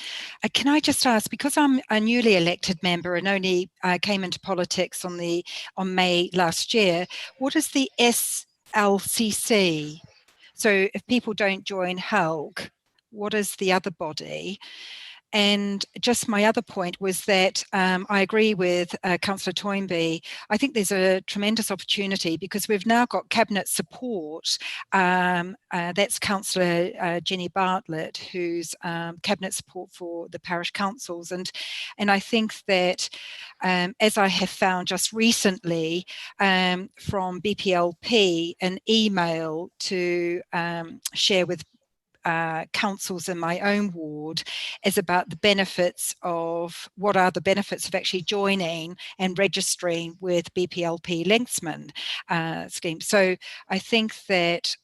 Can I just ask, because I'm a newly elected member and only came into politics on May last year, what is the SLCC? So if people don't join HALC, what is the other body? And just my other point was that I agree with Councillor Toynbee. I think there's a tremendous opportunity because we've now got cabinet support. That's Councillor Jenny Bartlett, who's cabinet support for the parish councils. And I think that as I have found just recently from BPLP, an email to share with councils in my own ward is about the benefits of what are the benefits of actually joining and registering with BPLP Linksman scheme. So I think that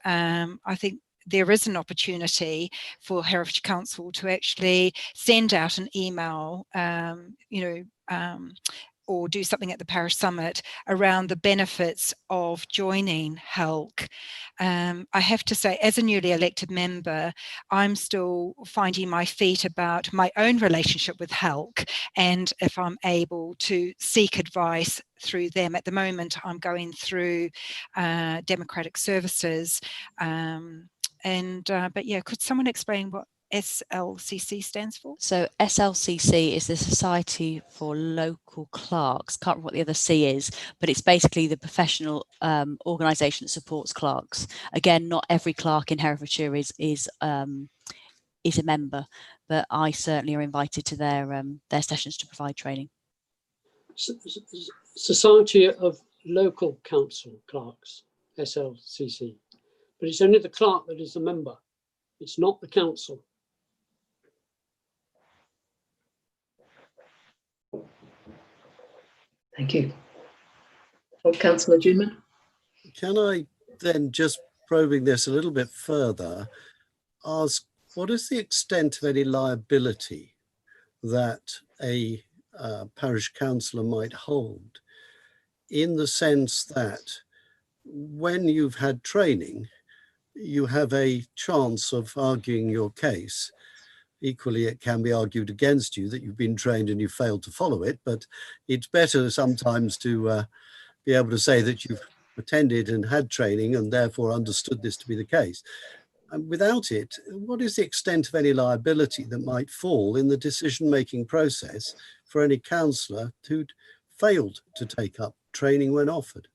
there is an opportunity for Herefordshire Council to actually send out an email, or do something at the parish summit around the benefits of joining HELC. I have to say, as a newly elected member, I'm still finding my feet about my own relationship with HELC and if I'm able to seek advice through them. At the moment, I'm going through Democratic Services. But yeah, could someone explain what SLCC stands for? So SLCC is the Society for Local Clerks. Can't remember what the other C is, but it's basically the professional organisation that supports clerks. Again, not every clerk in Herefordshire is a member, but I certainly are invited to their sessions to provide training. Society of Local Council Clerks, SLCC, but it's only the clerk that is the member. It's not the council. Thank you. Oh, Councillor Ginman. Can I then, just probing this a little bit further, ask what is the extent of any liability that a parish councillor might hold, in the sense that when you've had training, you have a chance of arguing your case. Equally, it can be argued against you that you've been trained and you failed to follow it, but it's better sometimes to be able to say that you've attended and had training and therefore understood this to be the case. And without it, what is the extent of any liability that might fall in the decision-making process for any councillor who'd failed to take up training when offered?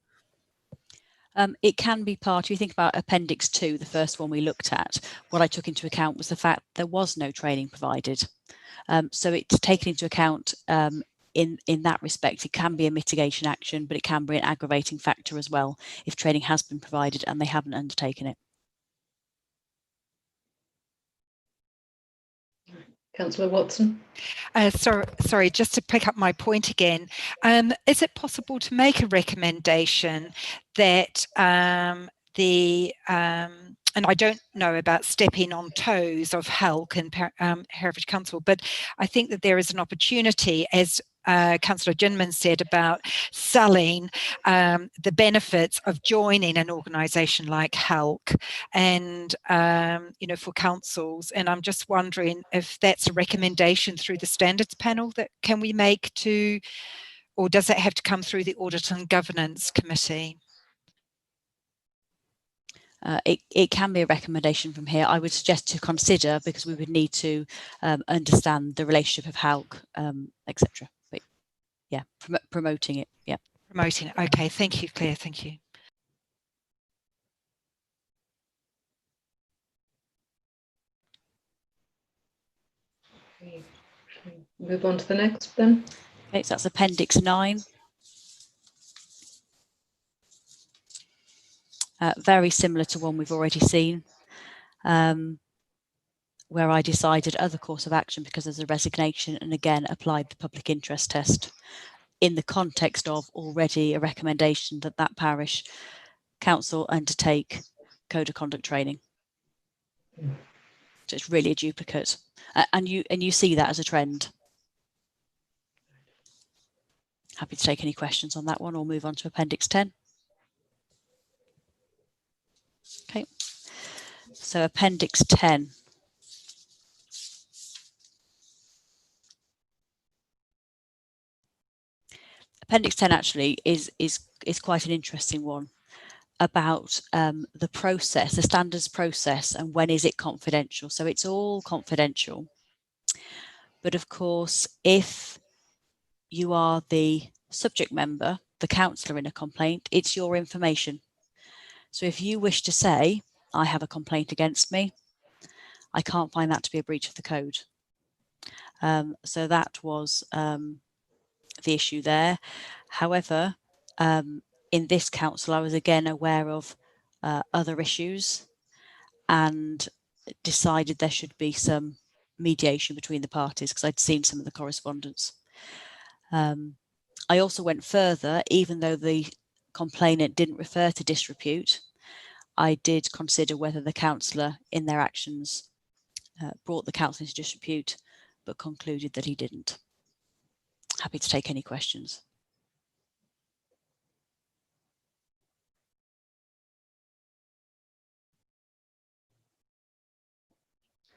It can be part, if you think about Appendix 2, the first one we looked at, what I took into account was the fact there was no training provided. So it's taken into account in that respect. It can be a mitigation action, but it can be an aggravating factor as well if training has been provided and they haven't undertaken it. Councillor Watson. Sorry, just to pick up my point again, is it possible to make a recommendation that and I don't know about stepping on toes of HELC and Herefordshire Council, but I think that there is an opportunity, as Councillor Ginman said, about selling the benefits of joining an organisation like HELC and for councils. And I'm just wondering if that's a recommendation through the standards panel that can we make to, or does that have to come through the Audit and Governance Committee? It can be a recommendation from here. I would suggest to consider, because we would need to understand the relationship of HELC, etc. But yeah, promoting it. Yeah, promoting it. Okay, thank you, Claire. Thank you. Move on to the next then. Okay, so that's Appendix 9. Very similar to one we've already seen, where I decided other course of action because there's a resignation, and again applied the public interest test in the context of already a recommendation that that parish council undertake code of conduct training. So it's really a duplicate, and you see that as a trend. Happy to take any questions on that one, or move on to Appendix 10. Okay, so Appendix 10. Appendix 10 actually is quite an interesting one about the process, the standards process, and when is it confidential. So it's all confidential. But of course, if you are the subject member, the counsellor in a complaint, it's your information. So if you wish to say, I have a complaint against me, I can't find that to be a breach of the code. So that was the issue there. However, in this council, I was again aware of other issues and decided there should be some mediation between the parties because I'd seen some of the correspondence. I also went further, even though the complainant didn't refer to disrepute, I did consider whether the councillor in their actions brought the council into disrepute, but concluded that he didn't. Happy to take any questions.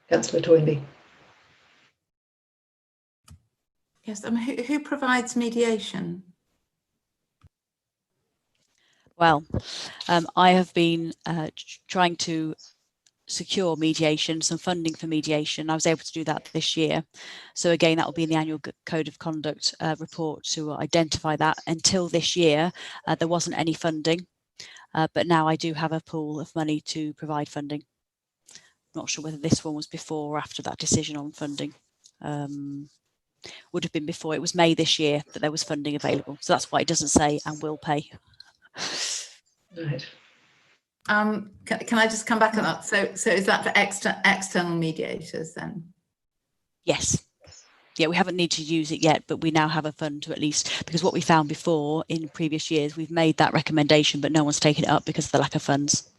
Councillor Toynbee. Yes, who provides mediation? Well, I have been trying to secure mediation, some funding for mediation. I was able to do that this year. So again, that will be in the annual Code of Conduct report to identify that. Until this year, there wasn't any funding, but now I do have a pool of money to provide funding. Not sure whether this one was before or after that decision on funding. Would have been before. It was May this year that there was funding available. So that's why it doesn't say and will pay. Right. Can I just come back on that? So is that for external mediators then? Yes. Yeah, we haven't needed to use it yet, but we now have a fund to at least, because what we found before in previous years, we've made that recommendation, but no one's taken it up because of the lack of funds.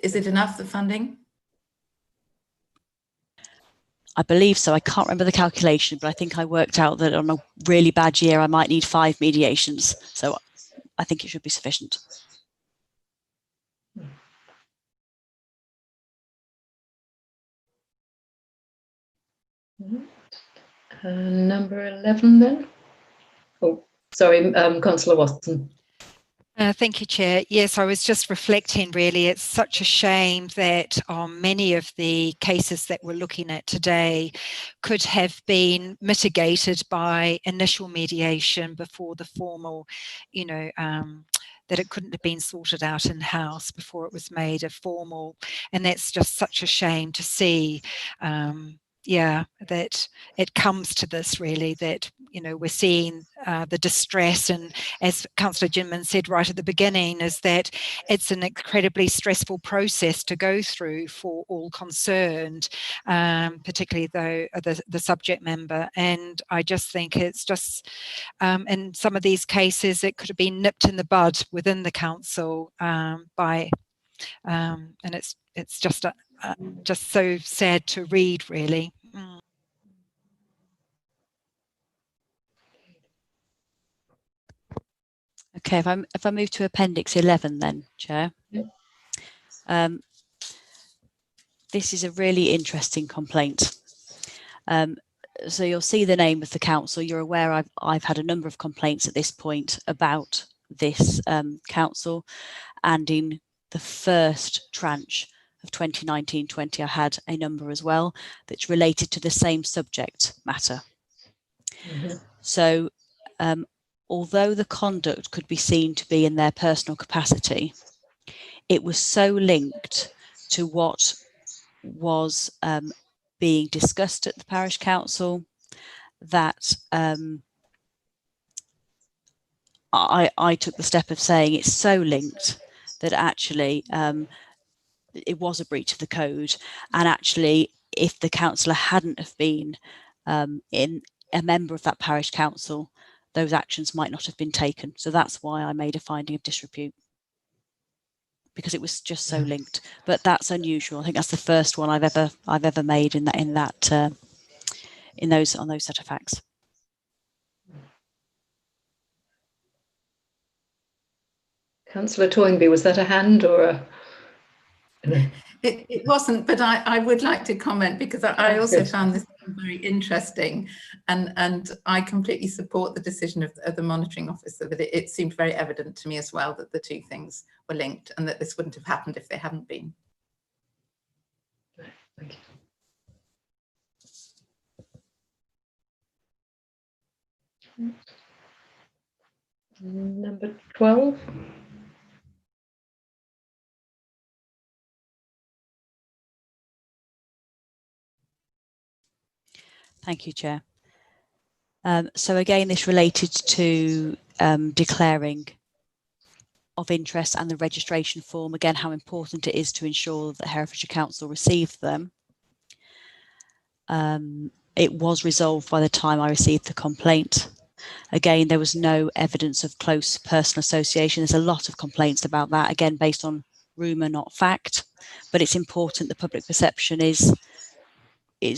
Is it enough, the funding? I believe so. I can't remember the calculation, but I think I worked out that on a really bad year, I might need 5 mediations. So I think it should be sufficient. Number 11 then. Oh, sorry, Councillor Watson. Thank you, Chair. Yes, I was just reflecting really, it's such a shame that many of the cases that we're looking at today could have been mitigated by initial mediation before the formal, you know, that it couldn't have been sorted out in-house before it was made a formal, and that's just such a shame to see. Yeah, that it comes to this really, that, you know, we're seeing the distress, and as Councillor Ginman said right at the beginning, is that it's an incredibly stressful process to go through for all concerned, particularly though the subject member. And I just think it's just, in some of these cases, it could have been nipped in the bud within the council by, and it's just just so sad to read, really. Okay, if I move to Appendix 11 then, Chair. Yep. This is a really interesting complaint. So you'll see the name of the council. You're aware I've had a number of complaints at this point about this council, and in the first tranche of 2019-20, I had a number as well that's related to the same subject matter. Mm-hmm. So although the conduct could be seen to be in their personal capacity, it was so linked to what was being discussed at the parish council that I took the step of saying it's so linked that actually it was a breach of the code. And actually, if the councillor hadn't have been in a member of that parish council, those actions might not have been taken. So that's why I made a finding of disrepute, because it was just so linked. But that's unusual. I think that's the first one I've ever made on those set of facts. Councillor Toynbee, was that a hand or a? It wasn't, but I would like to comment, because I also found this very interesting, and I completely support the decision of the monitoring officer, that it seemed very evident to me as well that the two things were linked and that this wouldn't have happened if they hadn't been. Thank you. Number 12. Thank you, Chair. So again, this related to declaring of interest and the registration form. Again, how important it is to ensure that Herefordshire Council received them. It was resolved by the time I received the complaint. Again, there was no evidence of close personal association. There's a lot of complaints about that, again, based on rumour, not fact. But it's important the public perception is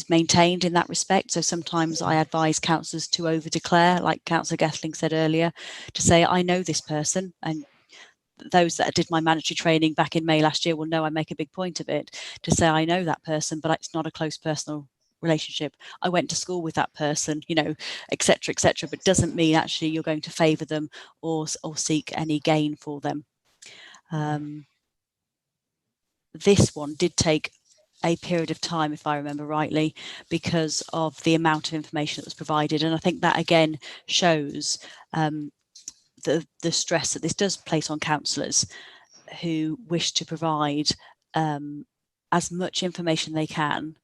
maintained in that respect. So sometimes I advise councillors to over-declare, like Councillor Gethling said earlier, to say, I know this person. And those that did my mandatory training back in May last year will know I make a big point of it, to say I know that person, but it's not a close personal relationship. I went to school with that person, you know, etc., etc., but doesn't mean actually you're going to favour them or seek any gain for them. This one did take a period of time, if I remember rightly, because of the amount of information that was provided. And I think that again shows the stress that this does place on councillors who wish to provide as much information they can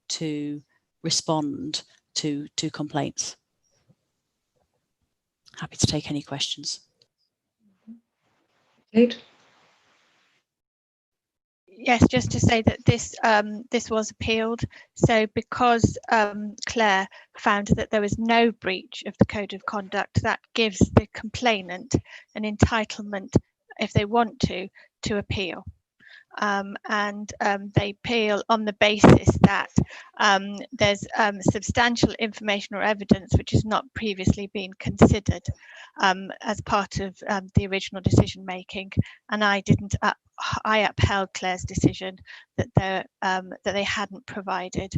to respond to complaints. Happy to take any questions. Kate? Yes, just to say that this was appealed. So because Claire found that there was no breach of the code of conduct, that gives the complainant an entitlement, if they want to appeal. They appeal on the basis that there's substantial information or evidence which has not previously been considered as part of the original decision making, and I upheld Claire's decision that they hadn't provided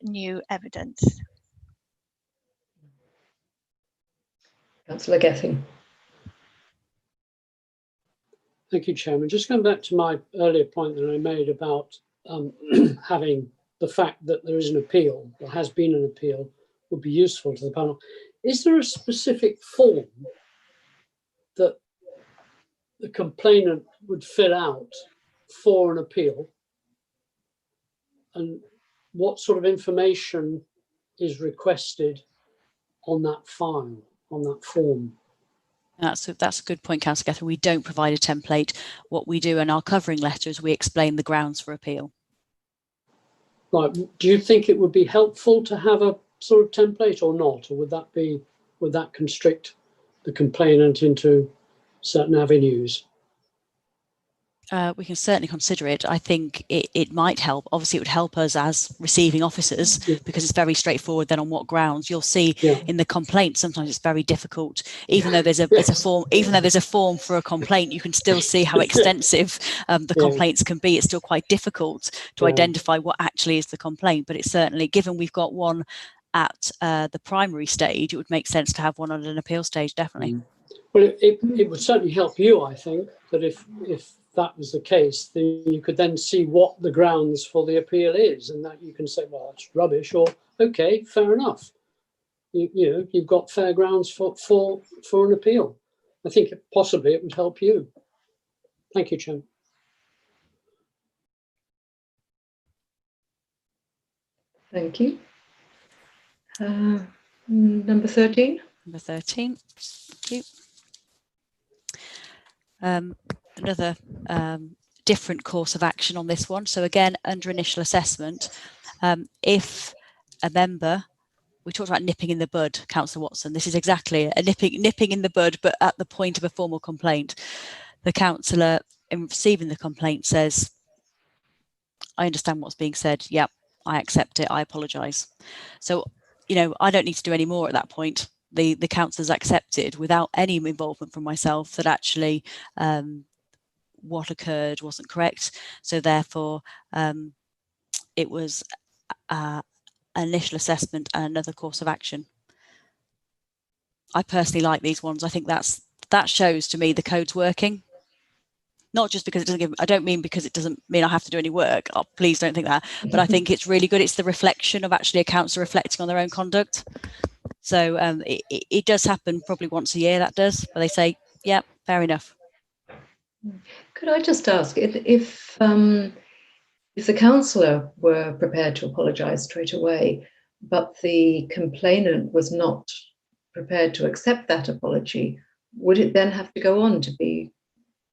new evidence. Councillor Gething. Thank you, Chairman. Just going back to my earlier point that I made about having the fact that there is an appeal, or has been an appeal, would be useful to the panel. Is there a specific form that the complainant would fill out for an appeal? And what sort of information is requested on that file, on that form? That's a good point, Councillor Gething. We don't provide a template. What we do in our covering letter is we explain the grounds for appeal. Right. Do you think it would be helpful to have a sort of template or not? Or would that constrict the complainant into certain avenues? We can certainly consider it. I think it might help. Obviously, it would help us as receiving officers because it's very straightforward. Then on what grounds? You'll see in the complaint, sometimes it's very difficult. Even though there's a form, even though there's a form for a complaint, you can still see how extensive the complaints can be. It's still quite difficult to identify what actually is the complaint. But it's certainly, given we've got one at the primary stage, it would make sense to have one at an appeal stage, definitely. Well, it would certainly help you, I think, that if that was the case, then you could then see what the grounds for the appeal is, and that you can say, well, that's rubbish, or okay, fair enough. You know, you've got fair grounds for an appeal. I think possibly it would help you. Thank you, Chairman. Thank you. Number 13. Number 13. Thank you. Another different course of action on this one. So again, under initial assessment, if a member, we talked about nipping in the bud, Councillor Watson, this is exactly a nipping in the bud, but at the point of a formal complaint. The councillor, in receiving the complaint, says, I understand what's being said. Yep, I accept it. I apologise. So, you know, I don't need to do any more at that point. The councillor's accepted without any involvement from myself that actually what occurred wasn't correct. So therefore, it was an initial assessment and another course of action. I personally like these ones. I think that shows to me the code's working. not just because it doesn't give, I don't mean because it doesn't mean I have to do any work. Oh, please don't think that. But I think it's really good. It's the reflection of actually a councillor reflecting on their own conduct. So it does happen probably once a year, that does, where they say, yeah, fair enough. Could I just ask if the councillor were prepared to apologise straight away, but the complainant was not prepared to accept that apology, would it then have to go on to be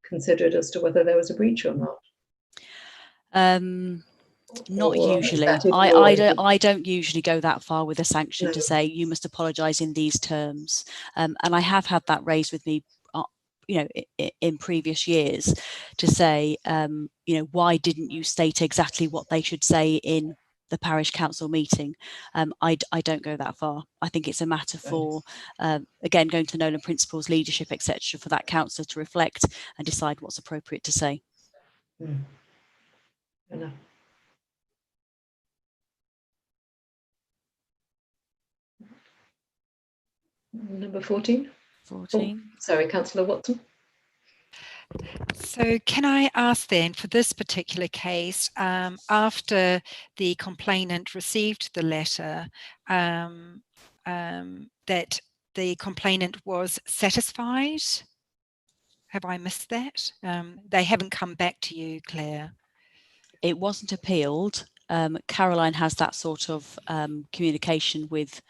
considered as to whether there was a breach or not? Not Or usually. I don't usually go that far with a sanction to say you must apologise in these terms. And I have had that raised with me, in previous years, to say, why didn't you state exactly what they should say in the parish council meeting? I don't go that far. I think it's a matter for, again, going to the Nolan principles, leadership, etc., for that councillor to reflect and decide what's appropriate to say. Enough. Number 14. 14. Oh, sorry, Councillor Watson. So can I ask then, for this particular case, after the complainant received the letter, that the complainant was satisfied? Have I missed that? They haven't come back to you, Claire. It wasn't appealed. Caroline has that sort of communication with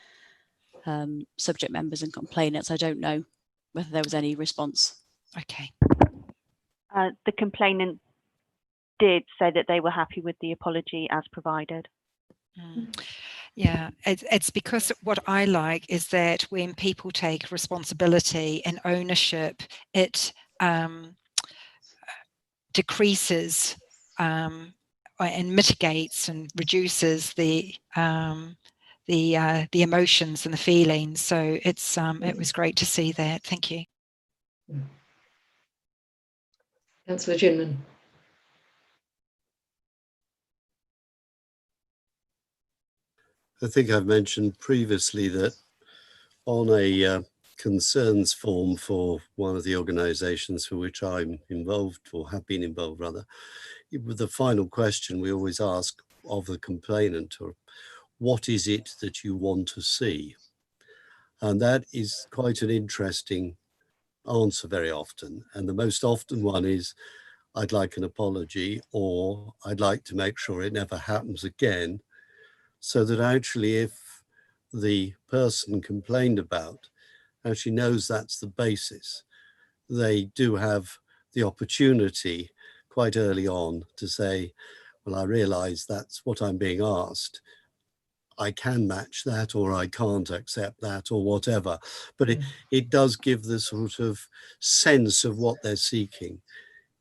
subject members and complainants. I don't know whether there was any response. Okay. The complainant did say that they were happy with the apology as provided. Yeah, it's because what I like is that when people take responsibility and ownership, it decreases and mitigates and reduces the emotions and the feelings. So it's it was great to see that. Thank you. Councillor Ginman. I think I've mentioned previously that on a concerns form for one of the organisations for which I'm involved, or have been involved rather, with the final question we always ask of the complainant, or what is it that you want to see? And that is quite an interesting answer very often. And the most often one is, I'd like an apology, or I'd like to make sure it never happens again. So that actually if the person complained about actually knows that's the basis, they do have the opportunity quite early on to say, well, I realise that's what I'm being asked. I can match that, or I can't accept that, or whatever. But it does give the sort of sense of what they're seeking.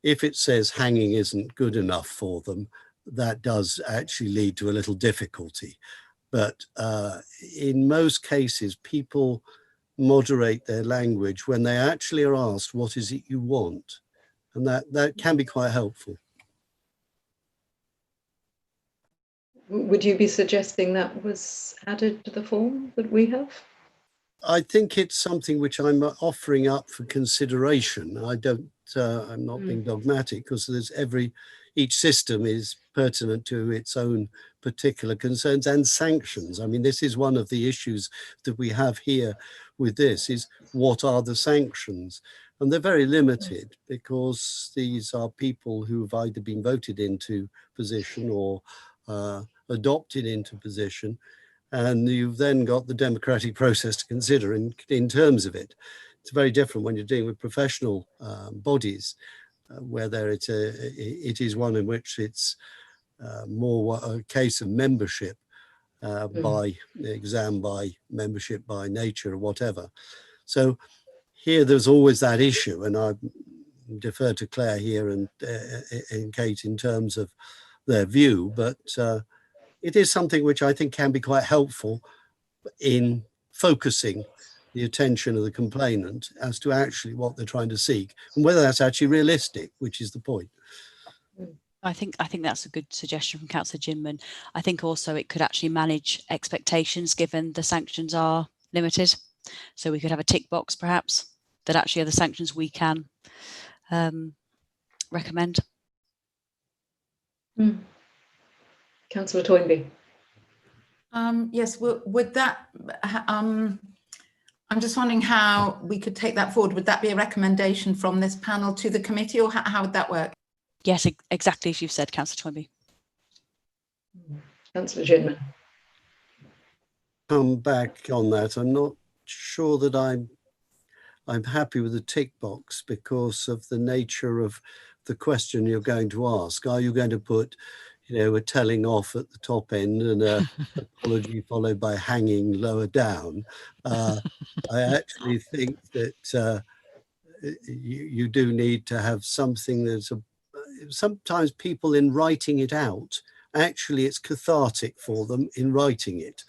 If it says hanging isn't good enough for them, that does actually lead to a little difficulty. But in most cases, people moderate their language when they actually are asked, what is it you want? And that can be quite helpful. Would you be suggesting that was added to the form that we have? I think it's something which I'm offering up for consideration. I'm not being dogmatic, because each system is pertinent to its own particular concerns and sanctions. I mean, this is one of the issues that we have here with this, is what are the sanctions? And they're very limited, because these are people who've either been voted into position or adopted into position. And you've then got the democratic process to consider in terms of it. It's very different when you're dealing with professional bodies, where it is one in which it's more a case of membership by exam, by membership, by nature, or whatever. So here there's always that issue, and I defer to Claire here and Kate in terms of their view, but it is something which I think can be quite helpful in focusing the attention of the complainant as to actually what they're trying to seek, and whether that's actually realistic, which is the point. I think that's a good suggestion from Councillor Ginman. I think also it could actually manage expectations, given the sanctions are limited. So we could have a tick box perhaps that actually are the sanctions we can recommend. Councillor Toynbee. Yes, would that, I'm just wondering how we could take that forward. Would that be a recommendation from this panel to the committee, or how would that work? Yes, exactly as you've said, Councillor Toynbee. Councillor Ginman. Come back on that. I'm not sure that I'm happy with the tick box because of the nature of the question you're going to ask. Are you going to put, a telling off at the top end and an apology followed by hanging lower down? I actually think that you do need to have something that's sometimes people in writing it out, actually it's cathartic for them in writing it.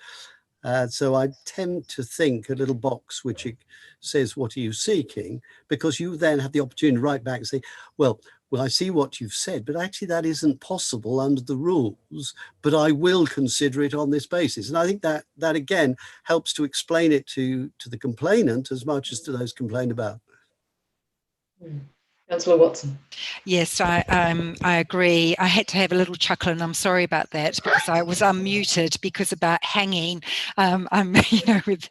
So I tend to think a little box which it says, what are you seeking? Because you then have the opportunity to write back and say, well, I see what you've said, but actually that isn't possible under the rules, but I will consider it on this basis. And I think that again helps to explain it to the complainant as much as to those complained about. Councillor Watson. Yes, I agree. I had to have a little chuckle, and I'm sorry about that because I was unmuted because about hanging. I'm, with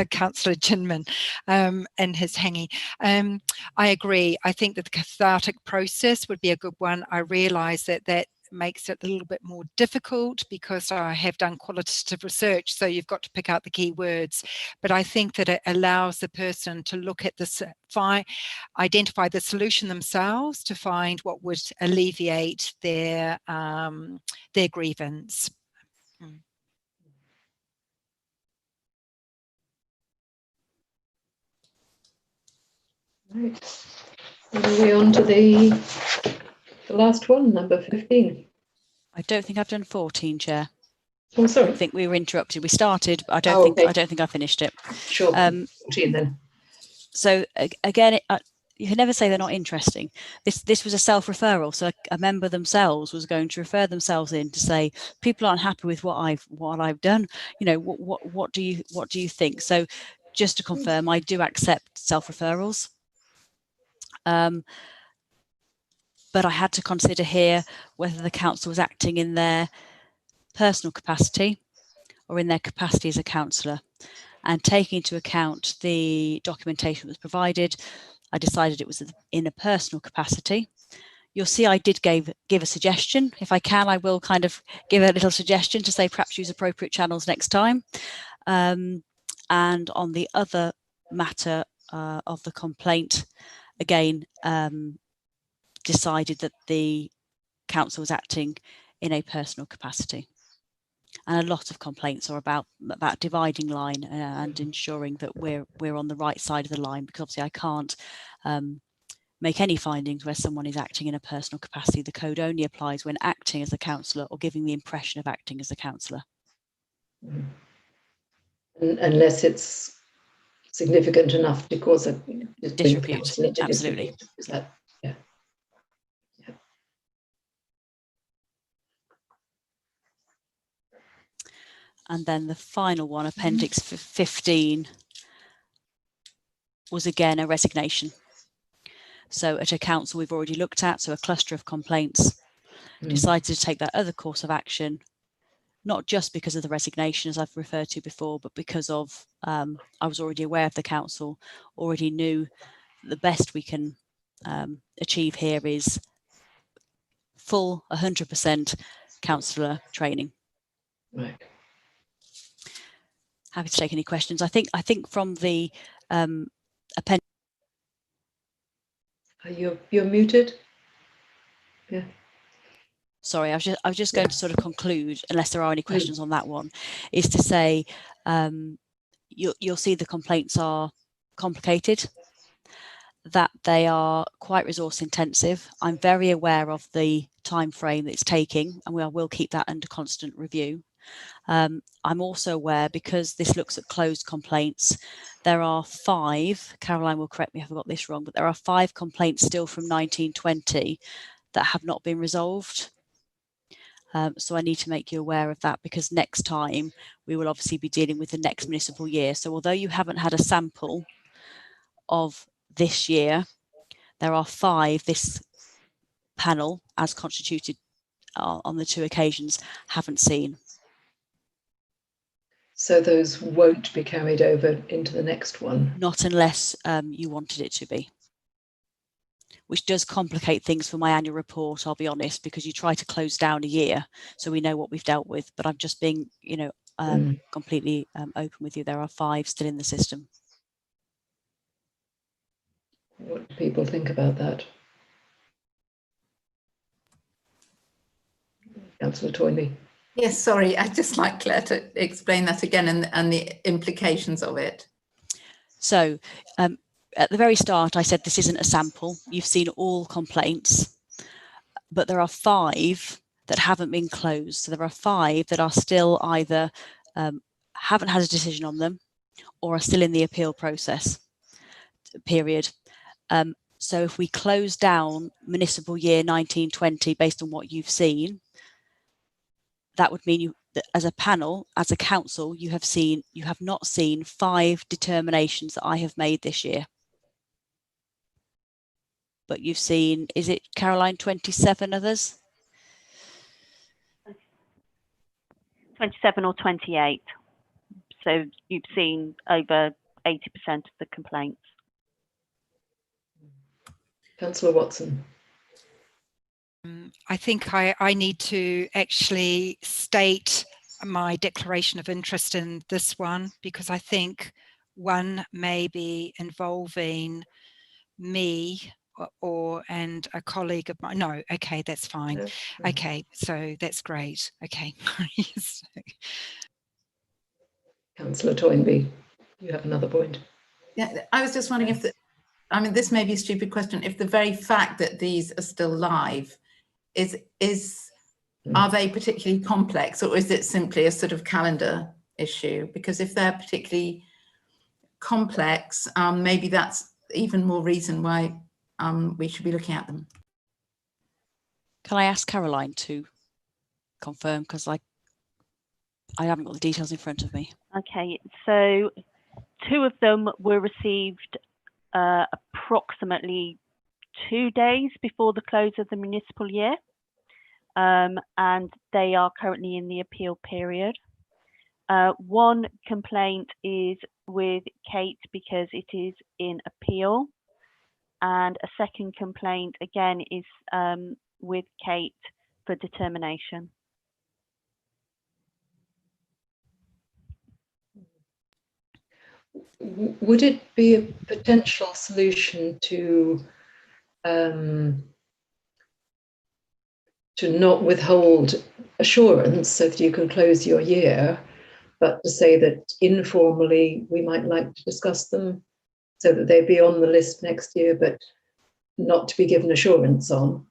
Councillor Ginman and his hanging. I agree. I think that the cathartic process would be a good one. I realise that makes it a little bit more difficult because I have done qualitative research, so you've got to pick out the key words. But I think that it allows the person to look at this, identify the solution themselves to find what would alleviate their grievance. Right. And are we on to the last one, number 15? I don't think I've done 14, Chair. Oh, sorry. I think we were interrupted. We started, but I don't think I finished it. Sure. 14 then. So again, you can never say they're not interesting. This was a self-referral, so a member themselves was going to refer themselves in to say people aren't happy with what I've done. What do you think? So just to confirm, I do accept self-referrals. But I had to consider here whether the council was acting in their personal capacity or in their capacity as a councillor. And taking into account the documentation that was provided, I decided it was in a personal capacity. You'll see I did give a suggestion. If I can, I will kind of give a little suggestion to say perhaps use appropriate channels next time. And on the other matter of the complaint, again, decided that the council was acting in a personal capacity. And a lot of complaints are about dividing line and ensuring that we're on the right side of the line, because obviously I can't make any findings where someone is acting in a personal capacity. The code only applies when acting as a councillor or giving the impression of acting as a councillor. Unless it's significant enough to cause a disrepute. Absolutely. Is that, yeah. And then the final one, Appendix 15, was again a resignation. So at a council we've already looked at, so a cluster of complaints, decided to take that other course of action, not just because of the resignation, as I've referred to before, but because of I was already aware of the council, already knew the best we can achieve here is full 100% councillor training. Right. Happy to take any questions. I think from the appendix. You're muted. Yeah. Sorry, I was just going to sort of conclude, unless there are any questions on that one, is to say you'll see the complaints are complicated, that they are quite resource intensive. I'm very aware of the time frame that it's taking, and we will keep that under constant review. I'm also aware, because this looks at closed complaints, there are 5, Caroline will correct me if I've got this wrong, but there are 5 complaints still from 1920 that have not been resolved. So I need to make you aware of that, because next time we will obviously be dealing with the next municipal year. So although you haven't had a sample of this year, there are 5 this panel, as constituted on the 2 occasions, haven't seen. So those won't be carried over into the next one? Not unless you wanted it to be. Which does complicate things for my annual report, I'll be honest, because you try to close down a year so we know what we've dealt with. But I'm just being, you know, completely open with you. There are 5 still in the system. What do people think about that? Councillor Toynbee. Yes, sorry, I'd just like Claire to explain that again and the implications of it. So at the very start, I said this isn't a sample. You've seen all complaints, but there are 5 that haven't been closed. So there are 5 that are still either haven't had a decision on them or are still in the appeal process period. So if we close down municipal year 1920 based on what you've seen, that would mean you, that as a panel, as a council, you have not seen 5 determinations that I have made this year. But you've seen, is it, Caroline, 27 others? 27 or 28. So you've seen over 80% of the complaints. Councillor Watson. I think I need to actually state my declaration of interest in this one, because I think one may be involving me and a colleague of mine. No, okay, that's fine. Okay, so that's great. Okay. Yes. Councillor Toynbee, you have another point. Yeah, I was just wondering if I mean, this may be a stupid question. If the very fact that these are still live are they particularly complex, or is it simply a sort of calendar issue? Because if they're particularly complex, maybe that's even more reason why we should be looking at them. Can I ask Caroline to confirm, because I haven't got the details in front of me. Okay, so 2 of them were received approximately 2 days before the close of the municipal year, and they are currently in the appeal period. 1 complaint is with Kate because it is in appeal, and a second complaint again is with Kate for determination. Would it be a potential solution to not withhold assurance so that you can close your year, but to say that informally we might like to discuss them so that they be on the list next year, but not to be given assurance on?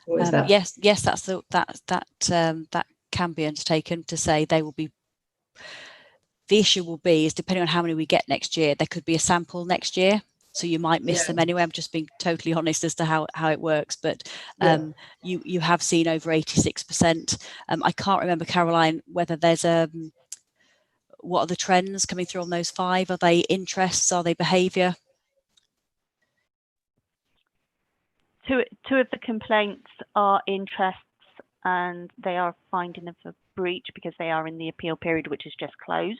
Or is that... Yes, that's that can be undertaken, to say they will be. The issue will be is depending on how many we get next year, there could be a sample next year, so you might miss them anyway. I'm just being totally honest as to how it works, but you have seen over 86%. I can't remember, Caroline, whether there's what are the trends coming through on those 5? Are they interests? Are they behaviour? Two of the complaints are interests, and they are finding of a breach because they are in the appeal period, which is just closed.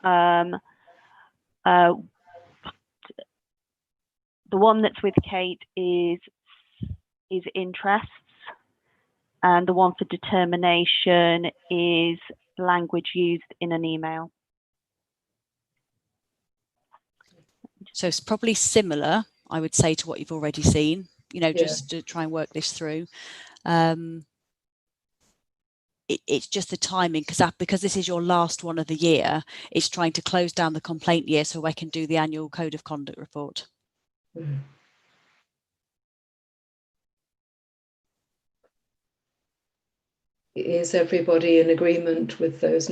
The one that's with Kate is interests, and the one for determination is language used in an email. So it's probably similar, I would say, to what you've already seen, you know, just to try and work this through. It's just the timing, because this is your last one of the year. It's trying to close down the complaint year so I can do the annual code of conduct report. Is everybody in agreement with those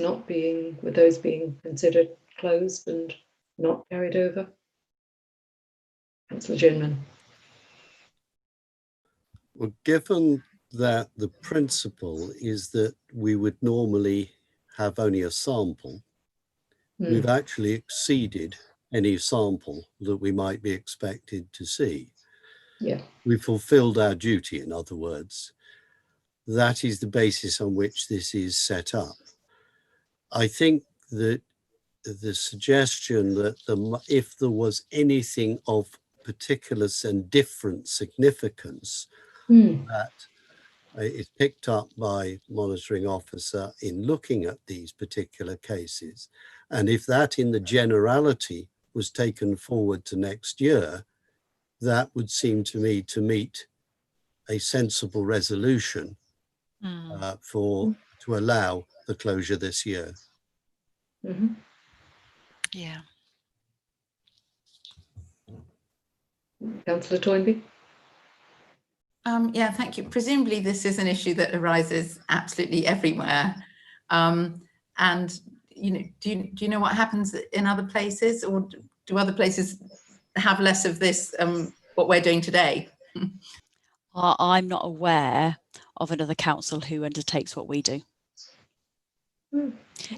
being considered closed and not carried over? Councillor Ginman. Well, given that the principle is that we would normally have only a sample, we've actually exceeded any sample that we might be expected to see. Yeah. We fulfilled our duty, in other words. That is the basis on which this is set up. I think that the suggestion that if there was anything of particular and different significance that is picked up by monitoring officer in looking at these particular cases, and if that in the generality was taken forward to next year, that would seem to me to meet a sensible resolution to allow the closure this year. Mm-hmm. Yeah. Councillor Toynbee? Yeah, thank you. Presumably this is an issue that arises absolutely everywhere. And, you know, do you know what happens in other places, or do other places have less of this, what we're doing today? I'm not aware of another council who undertakes what we do.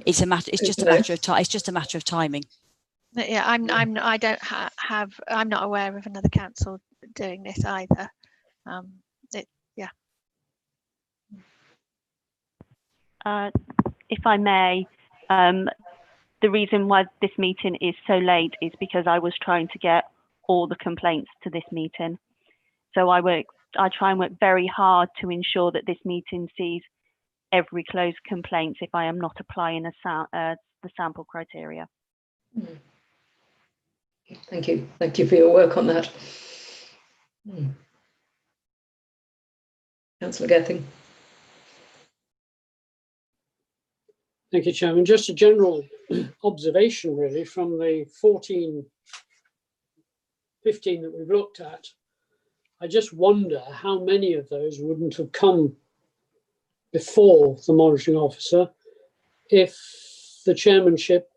It's a matter. It's just a matter of time. It's just a matter of timing. Yeah, I'm not aware of another council doing this either. If I may, the reason why this meeting is so late is because I was trying to get all the complaints to this meeting. So I try and work very hard to ensure that this meeting sees every closed complaint if I am not applying the sample criteria. Thank you. Thank you for your work on that. Councillor Gething. Thank you, Chairman. Just a general observation, really, from the 14, 15 that we've looked at. I just wonder how many of those wouldn't have come before the monitoring officer if the chairmanship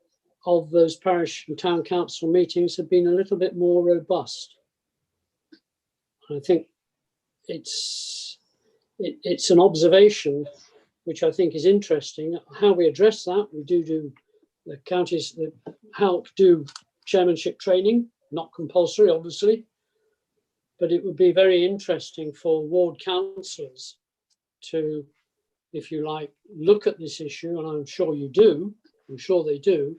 of those parish and town council meetings had been a little bit more robust. I think it's an observation which I think is interesting. How we address that, we do the counties that help do chairmanship training, not compulsory, obviously, but it would be very interesting for ward councillors to, if you like, look at this issue, and I'm sure you do, I'm sure they do,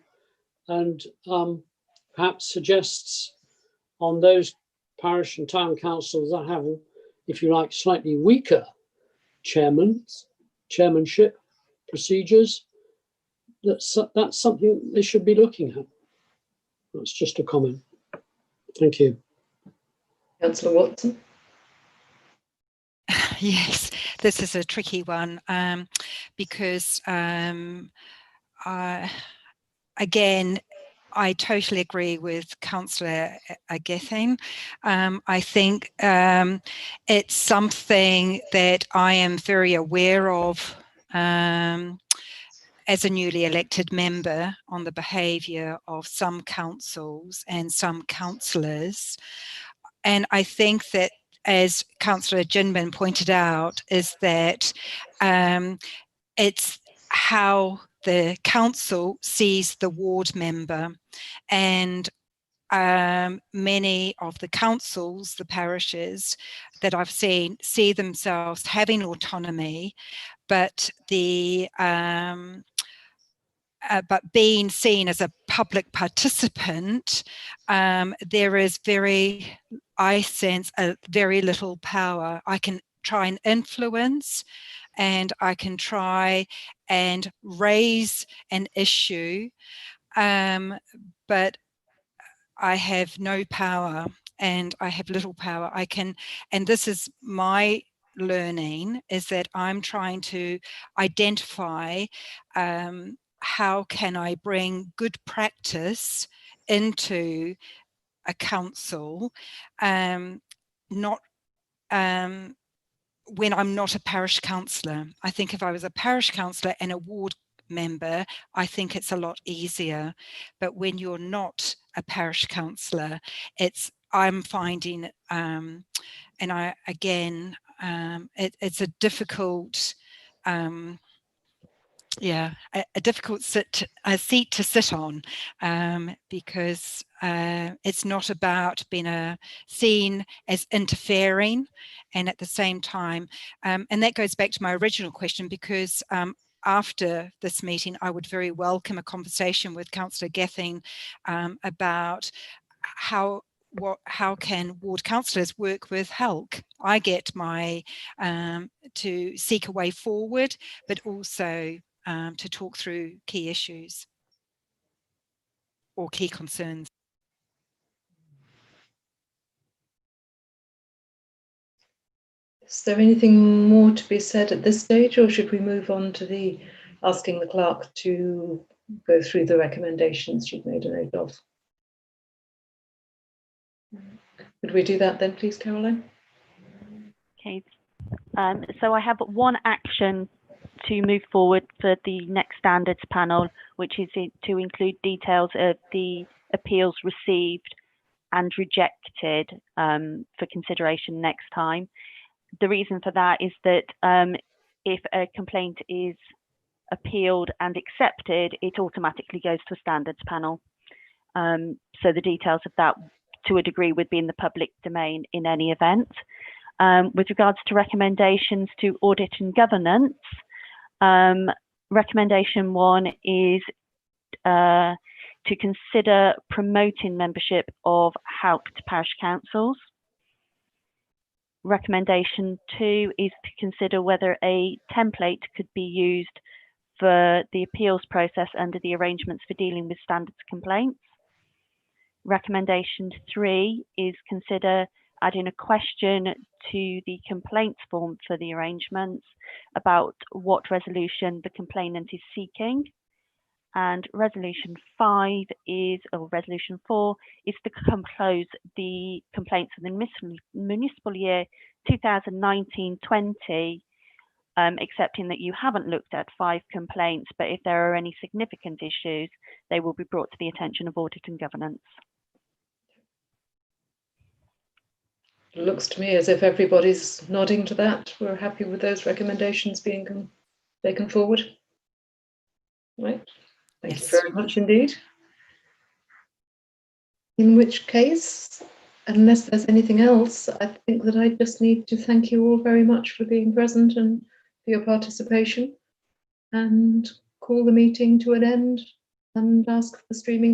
and perhaps suggests on those parish and town councils that have, if you like, slightly weaker chairmanship procedures, that's something they should be looking at. That's just a comment. Thank you. Councillor Watson. Yes, this is a tricky one because again, I totally agree with Councillor Gething. I think it's something that I am very aware of as a newly elected member on the behaviour of some councils and some councillors. And I think that, as Councillor Ginman pointed out, is that it's how the council sees the ward member, and many of the councils, the parishes that I've seen, see themselves having autonomy, but but being seen as a public participant, there is I sense a very little power. I can try and influence, and I can try and raise an issue, but I have no power, and I have little power. And this is my learning, is that I'm trying to identify how can I bring good practice into a council, not when I'm not a parish councillor. I think if I was a parish councillor and a ward member, I think it's a lot easier. But when you're not a parish councillor, I'm finding, and I again, it's a difficult a difficult seat to sit on, because it's not about being seen as interfering, and at the same time, and that goes back to my original question, because after this meeting, I would very welcome a conversation with Councillor Gething about how can ward councillors work with HELC. I get my to seek a way forward, but also to talk through key issues or key concerns. Is there anything more to be said at this stage, or should we move on to asking the clerk to go through the recommendations she'd made a note of? Could we do that then, please, Caroline? Okay. So I have one action to move forward for the next standards panel, which is to include details of the appeals received and rejected for consideration next time. The reason for that is that if a complaint is appealed and accepted, it automatically goes to a standards panel. So the details of that, to a degree, would be in the public domain in any event. With regards to recommendations to audit and governance, recommendation 1 is to consider promoting membership of helped parish councils. Recommendation 2 is to consider whether a template could be used for the appeals process under the arrangements for dealing with standards complaints. Recommendation 3 is consider adding a question to the complaints form for the arrangements about what resolution the complainant is seeking. And resolution 5 is, or resolution 4, is to close the complaints for the municipal year 2019-20, accepting that you haven't looked at 5 complaints, but if there are any significant issues, they will be brought to the attention of audit and governance. It looks to me as if everybody's nodding to that. We're happy with those recommendations being taken forward. Right. Thank you very much indeed. In which case, unless there's anything else, I think that I just need to thank you all very much for being present and for your participation, and call the meeting to an end and ask for streaming